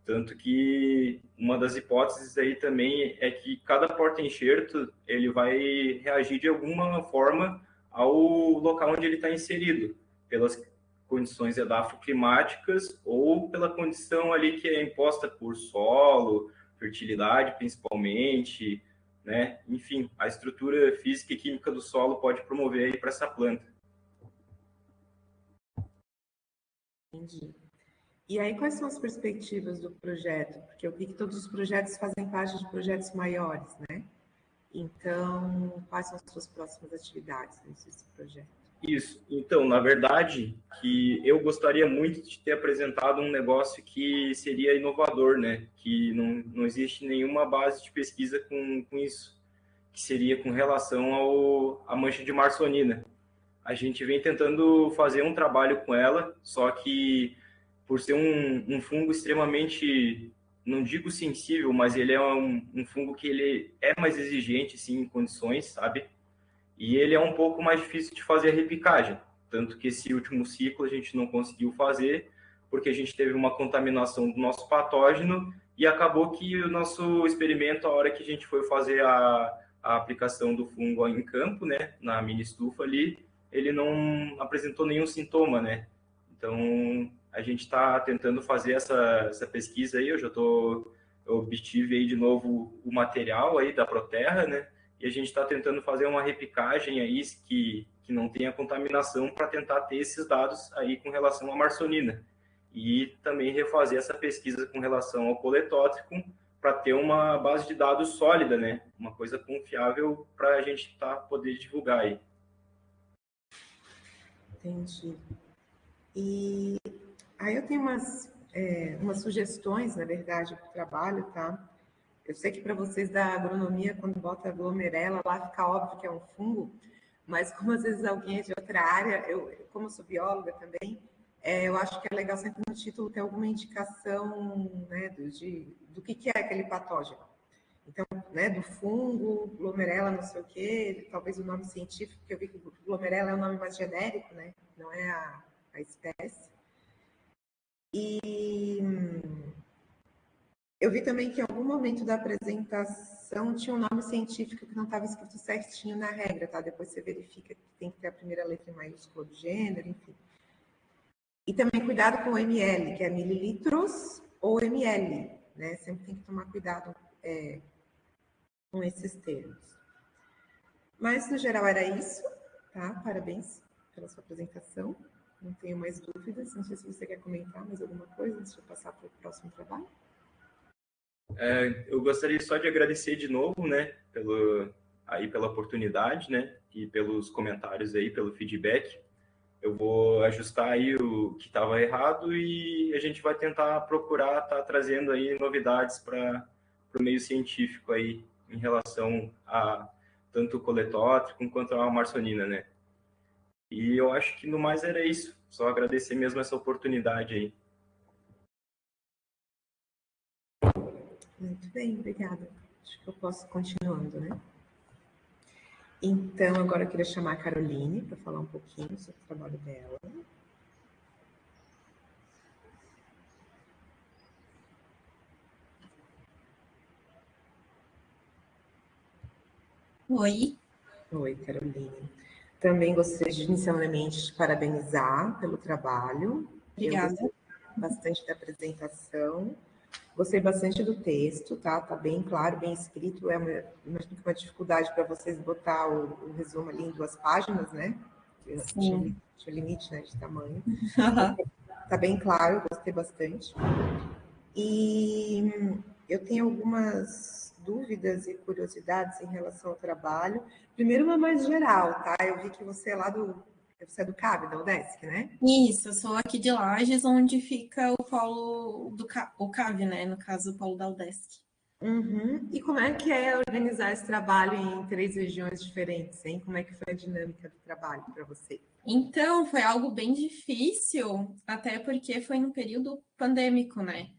Tanto que uma das hipóteses aí também é que cada porta-enxerto ele vai reagir de alguma forma ao local onde ele está inserido, pelas condições edafoclimáticas ou pela condição ali que é imposta por solo, fertilidade principalmente, né? Enfim, a estrutura física e química do solo pode promover aí para essa planta. Entendi. E aí, quais são as perspectivas do projeto? Porque eu vi que todos os projetos fazem parte de projetos maiores, né? Então, quais são as suas próximas atividades nesse projeto? Isso. Então, na verdade, que eu gostaria muito de ter apresentado um negócio que seria inovador, né? Que não existe nenhuma base de pesquisa com isso. que seria com relação à mancha de marsonina. A gente vem tentando fazer um trabalho com ela, só que por ser um fungo extremamente, não digo sensível, mas ele é um fungo que ele é mais exigente, sim, em condições, sabe? E ele é um pouco mais difícil de fazer a repicagem. Tanto que esse último ciclo a gente não conseguiu fazer, porque a gente teve uma contaminação do nosso patógeno e acabou que o nosso experimento, a hora que a gente foi fazer a aplicação do fungo em campo, né, na mini estufa ali, ele não apresentou nenhum sintoma, né? Então, a gente está tentando fazer essa pesquisa aí, eu obtive aí de novo o material aí da Proterra, né? E a gente está tentando fazer uma repicagem aí que não tenha contaminação para tentar ter esses dados aí com relação à marsonina. E também refazer essa pesquisa com relação ao coletótrico para ter uma base de dados sólida, né? Uma coisa confiável para a gente poder divulgar aí. Entendi. E aí eu tenho umas sugestões, na verdade, para o trabalho, tá? Eu sei que para vocês da agronomia, quando bota glomerela, lá fica óbvio que é um fungo, mas como às vezes alguém é de outra área, como eu sou bióloga também, eu acho que é legal sempre no título ter alguma indicação, né, do que é aquele patógeno. Então, né, do fungo, glomerela, não sei o quê, talvez o nome científico, que eu vi que glomerela é o nome mais genérico, né, não é a espécie. E eu vi também que em algum momento da apresentação tinha um nome científico que não estava escrito certinho na regra, tá? Depois você verifica que tem que ter a primeira letra em maiúscula do gênero, enfim. E também cuidado com o ml, que é mililitros ou ml, né? Sempre tem que tomar cuidado com esses termos. Mas, no geral, era isso, tá? Parabéns pela sua apresentação. Não tenho mais dúvidas. Não sei se você quer comentar mais alguma coisa antes de eu passar para o próximo trabalho. Eu gostaria só de agradecer de novo, né, pela oportunidade, né, e pelos comentários aí, pelo feedback. Eu vou ajustar aí o que estava errado e a gente vai tentar procurar estar trazendo aí novidades para o meio científico aí em relação a tanto o coletótrico quanto a marsonina, né. E eu acho que no mais era isso. Só agradecer mesmo essa oportunidade aí. Muito bem, obrigada. Acho que eu posso continuando, né? Então, agora eu queria chamar a Caroline para falar um pouquinho sobre o trabalho dela. Oi. Oi, Caroline. Também gostaria de inicialmente te parabenizar pelo trabalho. Obrigada. Eu gostei bastante da apresentação. Gostei bastante do texto, tá? Tá bem claro, bem escrito. Imagino que uma dificuldade para vocês botar o resumo ali em 2 páginas, né? Sim. Tinha limite, né, de tamanho. Tá bem claro, gostei bastante. E eu tenho algumas dúvidas e curiosidades em relação ao trabalho. Primeiro, uma mais geral, tá? Eu vi que você é você é do CAB, da UDESC, né? Isso, eu sou aqui de Lages, onde fica o polo o CAV, né? No caso, o polo da UDESC. Uhum. E como é que é organizar esse trabalho em 3 regiões diferentes, hein? Como é que foi a dinâmica do trabalho para você? Então, foi algo bem difícil, até porque foi no período pandêmico, né?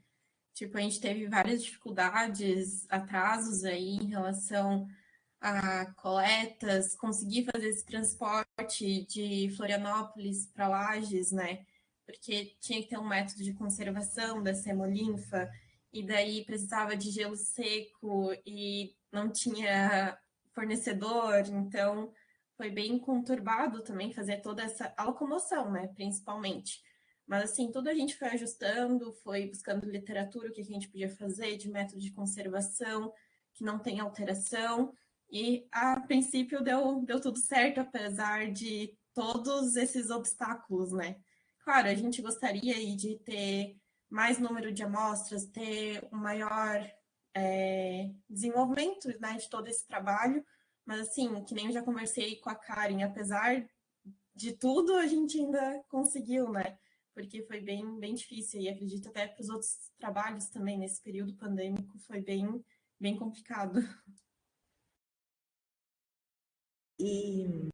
Tipo, a gente teve várias dificuldades, atrasos aí em relação a coletas, conseguir fazer esse transporte de Florianópolis para Lages, né? Porque tinha que ter um método de conservação da semolinfa, e daí precisava de gelo seco e não tinha fornecedor, então foi bem conturbado também fazer toda a locomoção, né? Principalmente. Mas assim, tudo a gente foi ajustando, foi buscando literatura, o que a gente podia fazer de método de conservação, que não tem alteração. E a princípio deu tudo certo, apesar de todos esses obstáculos, né? Claro, a gente gostaria aí de ter mais número de amostras, ter um maior desenvolvimento, né, de todo esse trabalho, mas assim, que nem eu já conversei com a Karen, apesar de tudo, a gente ainda conseguiu, né? Porque foi bem difícil, e acredito até para os outros trabalhos também, nesse período pandêmico, foi bem complicado. E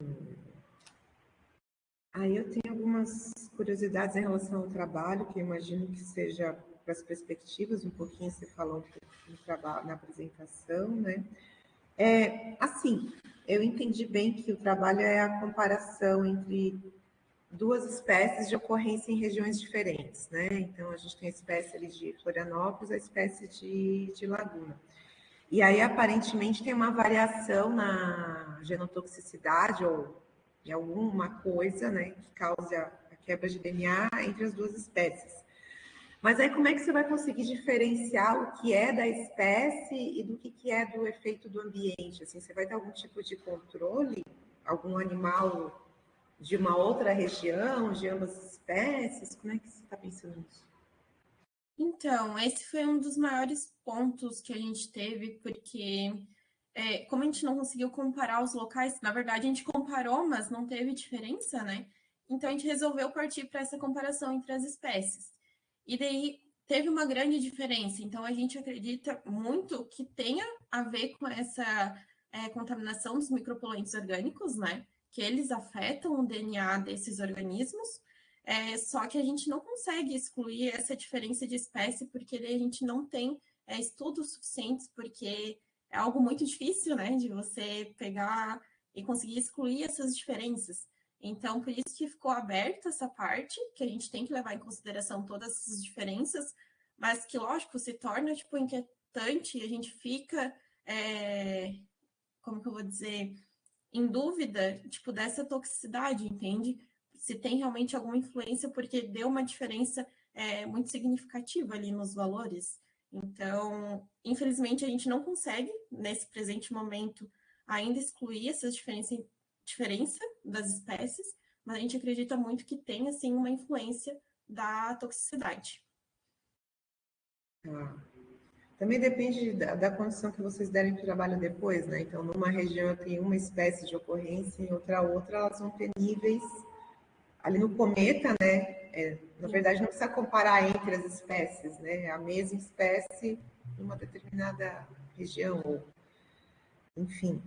aí eu tenho algumas curiosidades em relação ao trabalho, que eu imagino que seja para as perspectivas, um pouquinho você falou um pouco do trabalho na apresentação, né? Assim, eu entendi bem que o trabalho é a comparação entre duas espécies de ocorrência em regiões diferentes, né? Então, a gente tem a espécie ali de Florianópolis, a espécie de Laguna. E aí, aparentemente, tem uma variação na genotoxicidade ou de alguma coisa, né, que cause a quebra de DNA entre as duas espécies. Mas aí, como é que você vai conseguir diferenciar o que é da espécie e do que é do efeito do ambiente? Assim, você vai ter algum tipo de controle? Algum animal de uma outra região, de ambas as espécies? Como é que você está pensando nisso? Então, esse foi um dos maiores pontos que a gente teve, porque como a gente não conseguiu comparar os locais, na verdade a gente comparou, mas não teve diferença, né? Então a gente resolveu partir para essa comparação entre as espécies. E daí teve uma grande diferença. Então a gente acredita muito que tenha a ver com essa contaminação dos micropoluentes orgânicos, né? Que eles afetam o DNA desses organismos. Só que a gente não consegue excluir essa diferença de espécie, porque daí a gente não tem estudos suficientes, porque é algo muito difícil, né, de você pegar e conseguir excluir essas diferenças. Então, por isso que ficou aberta essa parte, que a gente tem que levar em consideração todas essas diferenças, mas que, lógico, se torna, tipo, inquietante e a gente fica, como que eu vou dizer, em dúvida, tipo, dessa toxicidade, entende? Se tem realmente alguma influência, porque deu uma diferença muito significativa ali nos valores. Então, infelizmente, a gente não consegue, nesse presente momento, ainda excluir essas diferença das espécies, mas a gente acredita muito que tem, assim, uma influência da toxicidade. Também depende da condição que vocês derem para o trabalho depois, né? Então, numa região tem uma espécie de ocorrência, em outra, elas vão ter níveis. Ali no cometa, né? Na verdade, não precisa comparar entre as espécies, né? A mesma espécie em uma determinada região, ou, enfim.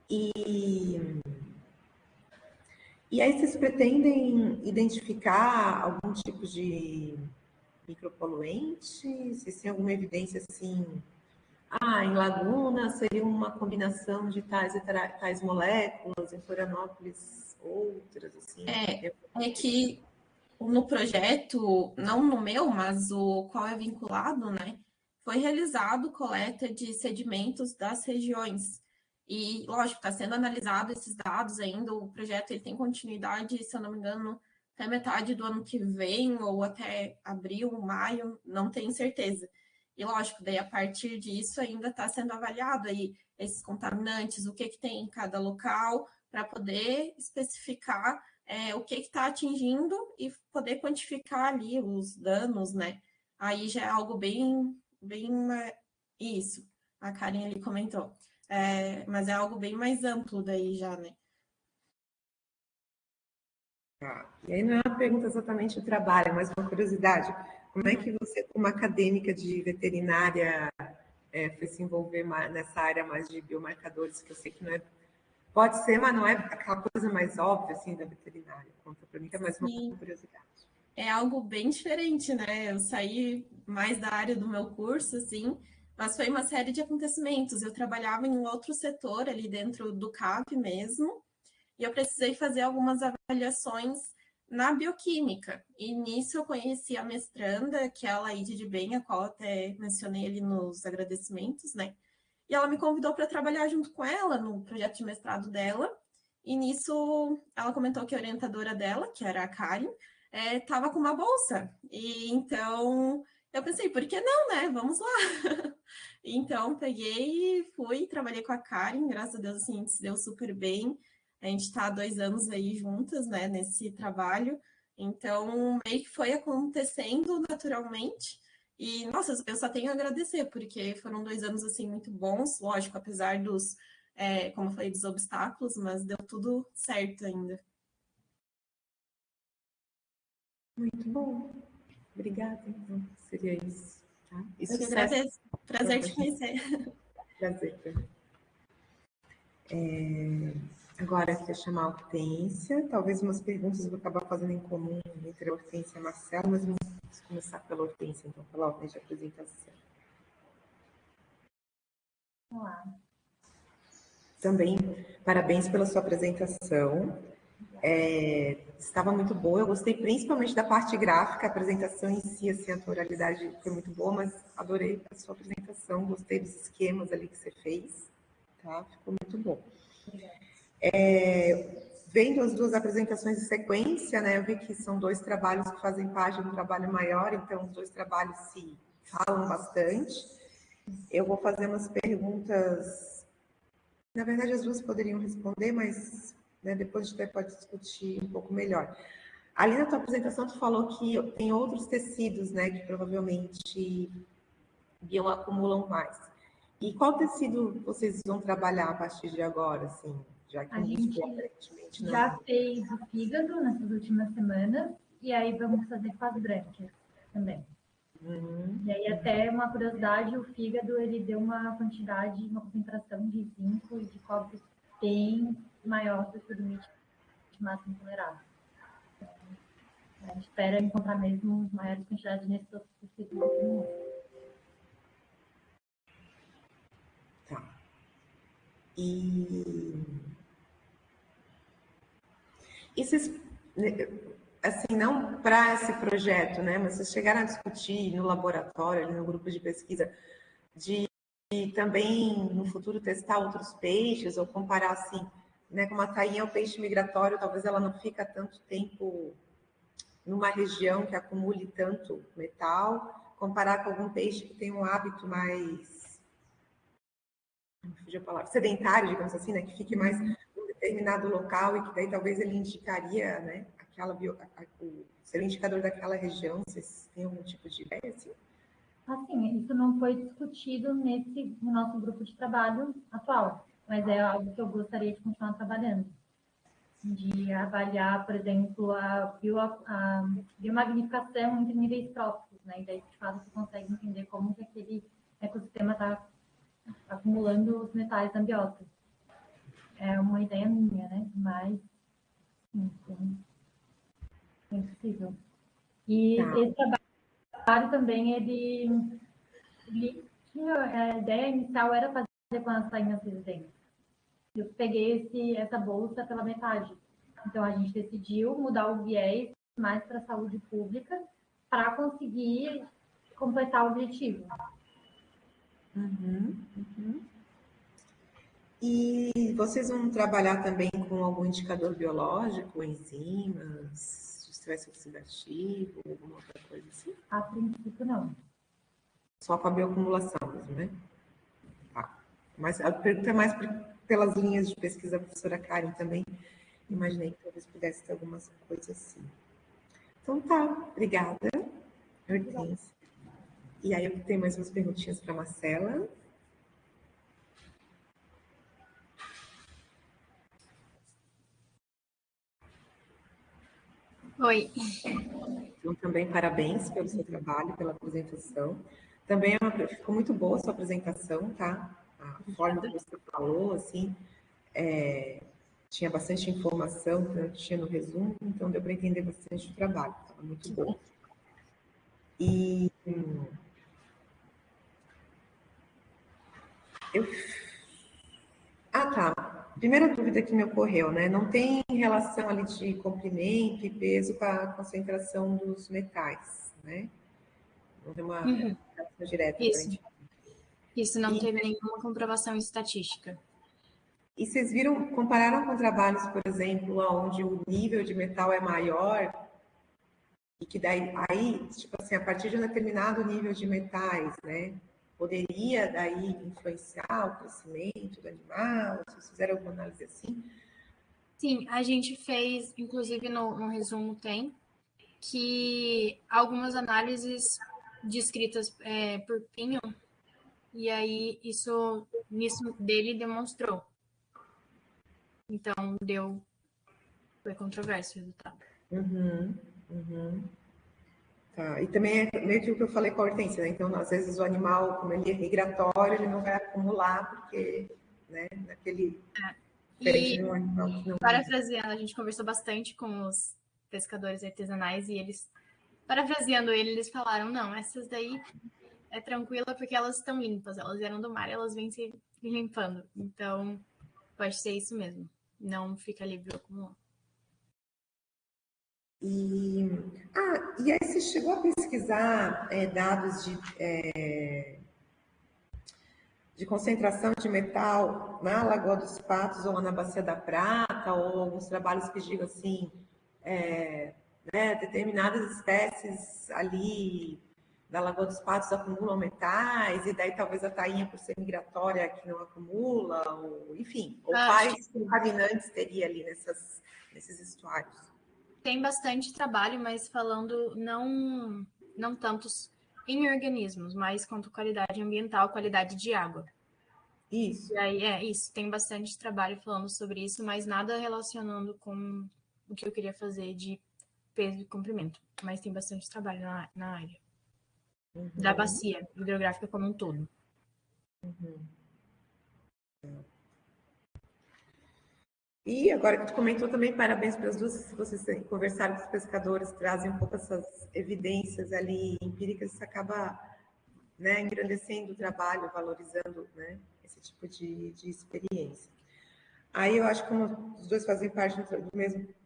E aí vocês pretendem identificar algum tipo de micropoluente? Vocês têm alguma evidência assim? Em Laguna seria uma combinação de tais e tais moléculas, em Florianópolis outras, assim. É que no projeto, não no meu, mas o qual é vinculado, né, foi realizado coleta de sedimentos das regiões. E, lógico, está sendo analisado esses dados ainda, o projeto ele tem continuidade, se eu não me engano, até metade do ano que vem, ou até abril, maio, não tenho certeza. E, lógico, daí a partir disso ainda está sendo avaliado aí esses contaminantes, o que tem em cada local, para poder especificar o que está atingindo e poder quantificar ali os danos, né? Aí já é algo bem isso, a Karen ali comentou. Mas é algo bem mais amplo daí já, né? E aí não é uma pergunta exatamente do trabalho, mas uma curiosidade. Como é que você, como acadêmica de veterinária, foi se envolver nessa área mais de biomarcadores, que eu sei que não é... Pode ser, mas não é aquela coisa mais óbvia, assim, da veterinária. Conta para mim, que é mais uma curiosidade. É algo bem diferente, né? Eu saí mais da área do meu curso, assim, mas foi uma série de acontecimentos. Eu trabalhava em um outro setor ali dentro do CAP mesmo, e eu precisei fazer algumas avaliações na bioquímica. E nisso eu conheci a mestranda, que é a Laíde de Bem, a qual até mencionei ali nos agradecimentos, né? E ela me convidou para trabalhar junto com ela no projeto de mestrado dela. E nisso ela comentou que a orientadora dela, que era a Karen, estava com uma bolsa. E então eu pensei, por que não, né? Vamos lá. Então peguei e fui, trabalhei com a Karen, graças a Deus assim, se deu super bem. A gente está há 2 anos aí juntas, né, nesse trabalho. Então, meio que foi acontecendo naturalmente. E, nossa, eu só tenho a agradecer, porque foram 2 anos, assim, muito bons. Lógico, apesar dos, como eu falei, dos obstáculos, mas deu tudo certo ainda. Muito bom. Obrigada, então. Seria isso. Tá? E eu que agradeço. Prazer te conhecer. Prazer. Agora, quer chamar a Hortência. Talvez umas perguntas eu vou acabar fazendo em comum entre a Hortência e a Marcela, mas vamos começar pela Hortência, então, pela ordem de apresentação. Olá. Também, parabéns pela sua apresentação. Estava muito boa, eu gostei principalmente da parte gráfica, a apresentação em si, assim, a oralidade foi muito boa, mas adorei a sua apresentação, gostei dos esquemas ali que você fez, tá? Ficou muito bom. Vendo as duas apresentações em sequência, né, eu vi que são dois trabalhos que fazem parte de um trabalho maior, então os dois trabalhos se falam bastante. Eu vou fazer umas perguntas, na verdade as duas poderiam responder, mas né, depois a gente pode discutir um pouco melhor. Ali na tua apresentação tu falou que tem outros tecidos, né, que provavelmente bioacumulam mais. E qual tecido vocês vão trabalhar a partir de agora, assim? Já que a gente aparentemente não. Já fez o fígado nessas últimas semanas, e aí vamos fazer com as brânquias também. E aí, até uma curiosidade, o fígado, ele deu uma quantidade, uma concentração de zinco e de cobre bem maior do que o limite máximo tolerável. A gente espera encontrar mesmo maiores quantidades nesses outros tecidos. Tá. E vocês, assim, não para esse projeto, né, mas vocês chegaram a discutir no laboratório, ali no grupo de pesquisa, de também no futuro testar outros peixes ou comparar assim, né, como a tainha é o peixe migratório, talvez ela não fica tanto tempo numa região que acumule tanto metal, comparar com algum peixe que tem um hábito mais, não fugiu a palavra, sedentário, digamos assim, né, que fique mais num determinado local e que daí talvez ele indicaria, né, ser o indicador daquela região. Vocês têm algum tipo de ideia, assim? Assim, isso não foi discutido no nosso grupo de trabalho atual, mas é algo que eu gostaria de continuar trabalhando. De avaliar, por exemplo, a biomagnificação entre níveis tróficos, né? E daí, de fato, você consegue entender como que aquele ecossistema está acumulando os metais na biota. É uma ideia minha, né? Mas, enfim, é possível. E esse trabalho também, ele a ideia inicial era fazer com as tainhas residentes. Eu peguei essa bolsa pela metade. Então, a gente decidiu mudar o viés mais para a saúde pública para conseguir completar o objetivo. E vocês vão trabalhar também com algum indicador biológico, enzimas, estresse oxidativo, alguma outra coisa assim? A princípio, não. Só com a bioacumulação mesmo, né? Tá. Mas a pergunta é mais pelas linhas de pesquisa da professora Karen também. Imaginei que talvez pudesse ter algumas coisas assim. Então tá, obrigada, Hortência. E aí eu tenho mais umas perguntinhas para a Marcela. Oi. Então, também parabéns pelo seu trabalho, pela apresentação. Também ficou muito boa a sua apresentação, tá? A forma que você falou, assim, tinha bastante informação que eu tinha no resumo, então deu para entender bastante o trabalho, estava muito bom. E tá. Primeira dúvida que me ocorreu, né? Não tem relação ali de comprimento e peso com a concentração dos metais, né? Não tem uma relação direta. Isso não teve nenhuma comprovação estatística. E vocês compararam com trabalhos, por exemplo, onde o nível de metal é maior e que daí, tipo assim, a partir de um determinado nível de metais, né? Poderia daí influenciar o crescimento do animal? Vocês fizeram alguma análise assim? Sim, a gente fez, inclusive no resumo tem, que algumas análises descritas por Pinho, e aí nisso dele demonstrou. Então, foi controverso o resultado. Tá. E também é meio que o que eu falei com a Hortência, né? Então, às vezes o animal, como ele é migratório, ele não vai acumular, porque né? Naquele... E parafraseando, a gente conversou bastante com os pescadores artesanais e eles, parafraseando eles falaram, não, essas daí é tranquila porque elas estão limpas, elas eram do mar, elas vêm se limpando. Então, pode ser isso mesmo. Não fica ali bioacumulando. E aí você chegou a pesquisar dados de concentração de metal na Lagoa dos Patos ou na Bacia da Prata, ou alguns trabalhos que digam assim, né, determinadas espécies ali da Lagoa dos Patos acumulam metais, e daí talvez a tainha, por ser migratória, que não acumula, ou enfim, ou quais contaminantes teria ali nesses estuários? Tem bastante trabalho, mas falando não tantos em organismos, mas quanto qualidade ambiental, qualidade de água. Isso. E aí, isso, tem bastante trabalho falando sobre isso, mas nada relacionando com o que eu queria fazer de peso e comprimento. Mas tem bastante trabalho na área. Da bacia hidrográfica como um todo. E agora que tu comentou também, parabéns para as duas, se vocês conversaram com os pescadores, trazem um pouco essas evidências ali empíricas, isso acaba, né, engrandecendo o trabalho, valorizando, né, esse tipo de experiência. Aí eu acho que como os dois fazem parte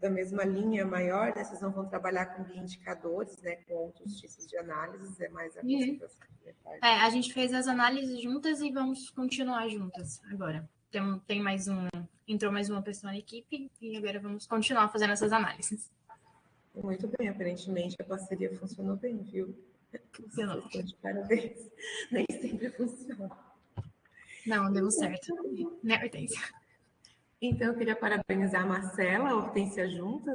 da mesma linha maior, né, vocês não vão trabalhar com bioindicadores, né, com outros tipos de análises, é mais a concentração de metais. A gente fez as análises juntas e vamos continuar juntas agora. Tem mais entrou mais uma pessoa na equipe e agora vamos continuar fazendo essas análises. Muito bem, aparentemente a parceria funcionou bem, viu? Funcionou. De parabéns. Nem sempre funciona. Não, deu certo. Né, Hortência? Então, eu queria parabenizar a Marcela, a Hortência junto,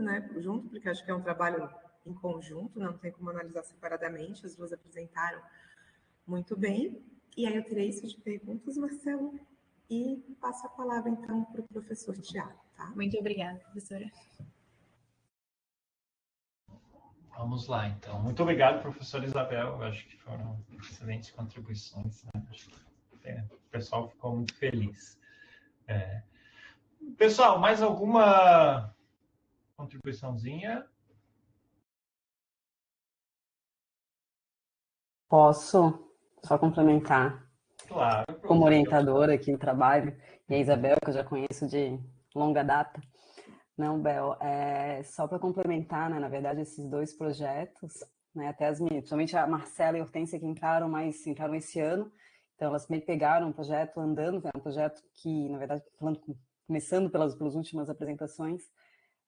porque acho que é um trabalho em conjunto, não tem como analisar separadamente, as duas apresentaram muito bem. E aí eu tirei isso de perguntas, Marcela, e passo a palavra, então, para o professor Tiago, tá? Muito obrigada, professora. Vamos lá, então. Muito obrigado, professora Isabel. Eu acho que foram excelentes contribuições, né? Acho que o pessoal ficou muito feliz. Pessoal, mais alguma contribuiçãozinha? Posso só complementar? Claro. Como orientadora aqui no trabalho, e a Isabel, que eu já conheço de longa data. Não, Bel, só para complementar, né, na verdade, esses dois projetos, né, até as minhas, principalmente a Marcela e a Hortência, que entraram esse ano, então elas me pegaram um projeto andando, é um projeto que, na verdade, começando pelas últimas apresentações,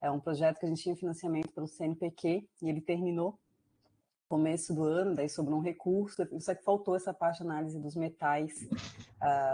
é um projeto que a gente tinha financiamento pelo CNPq, e ele terminou no começo do ano, daí sobrou um recurso, só que faltou essa parte de análise dos metais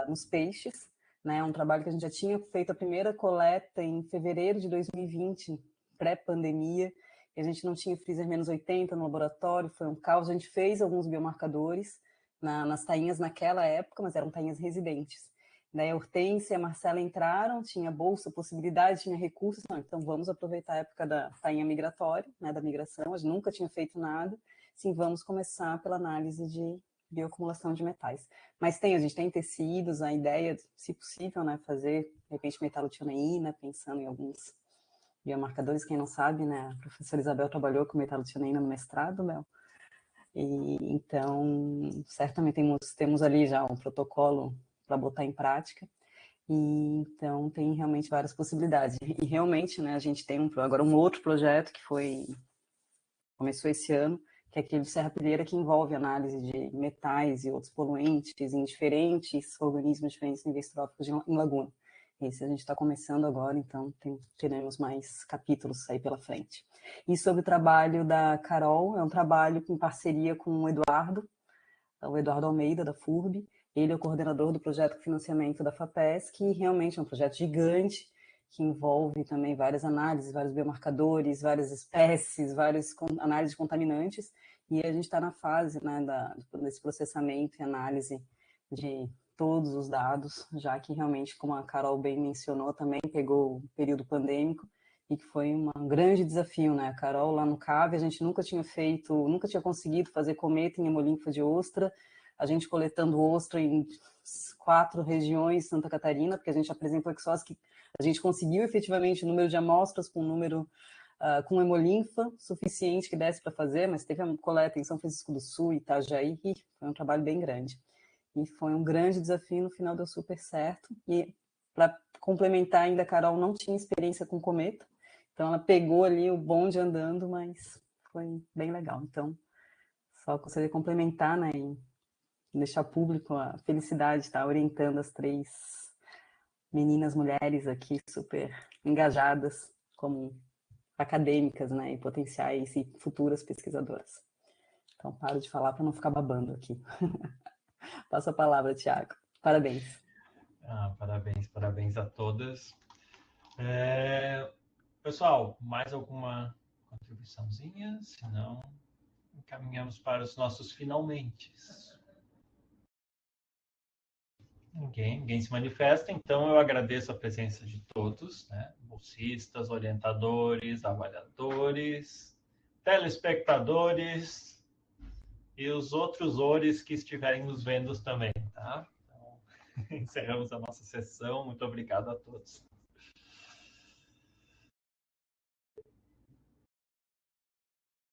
nos peixes, né, um trabalho que a gente já tinha feito a primeira coleta em fevereiro de 2020, pré-pandemia, e a gente não tinha freezer menos 80 no laboratório, foi um caos. A gente fez alguns biomarcadores nas tainhas naquela época, mas eram tainhas residentes. Daí a Hortência e a Marcela entraram, tinha bolsa, possibilidade, tinha recursos, não, então vamos aproveitar a época da tainha migratória, né, da migração, a gente nunca tinha feito nada, sim, vamos começar pela análise de bioacumulação de metais. Mas a gente tem tecidos, a ideia, se possível, né, fazer, de repente, metalotioneína, pensando em alguns biomarcadores, quem não sabe, né, a professora Isabel trabalhou com metalotioneína no mestrado, Bel, e então, certamente temos ali já um protocolo para botar em prática, e então tem realmente várias possibilidades. E realmente, né, a gente tem agora um outro projeto que começou esse ano, que é aquele de Serrapilheira, que envolve análise de metais e outros poluentes em diferentes organismos, diferentes níveis tróficos em laguna. Esse a gente está começando agora, então teremos mais capítulos aí pela frente. E sobre o trabalho da Carol, é um trabalho em parceria com o Eduardo Almeida, da FURB. Ele é o coordenador do projeto de financiamento da FAPESC, que realmente é um projeto gigante, que envolve também várias análises, vários biomarcadores, várias espécies, várias análises de contaminantes, e a gente está na fase, né, desse processamento e análise de todos os dados, já que realmente, como a Carol bem mencionou, também pegou o período pandêmico, e que foi um grande desafio, né? A Carol lá no CAV, a gente nunca tinha conseguido fazer cometa em hemolinfa de ostra, a gente coletando ostra em 4 regiões de Santa Catarina, porque a gente apresentou Exos que a gente conseguiu efetivamente o número de amostras com número com hemolinfa suficiente que desse para fazer, mas teve a coleta em São Francisco do Sul, Itajaí, e foi um trabalho bem grande. E foi um grande desafio, no final deu super certo. E para complementar ainda, a Carol não tinha experiência com cometa, então ela pegou ali o bonde andando, mas foi bem legal. Então, só gostaria de complementar, né, e deixar público a felicidade de estar orientando as 3 meninas, mulheres aqui super engajadas como acadêmicas, né, e potenciais e futuras pesquisadoras. Então, paro de falar para não ficar babando aqui. Passo a palavra, Tiago. Parabéns. Parabéns a todas. Pessoal, mais alguma contribuiçãozinha? Se não, encaminhamos para os nossos finalmente. Ninguém se manifesta, então eu agradeço a presença de todos, né? Bolsistas, orientadores, avaliadores, telespectadores e os outros ores que estiverem nos vendo também, tá? Então, encerramos a nossa sessão. Muito obrigado a todos.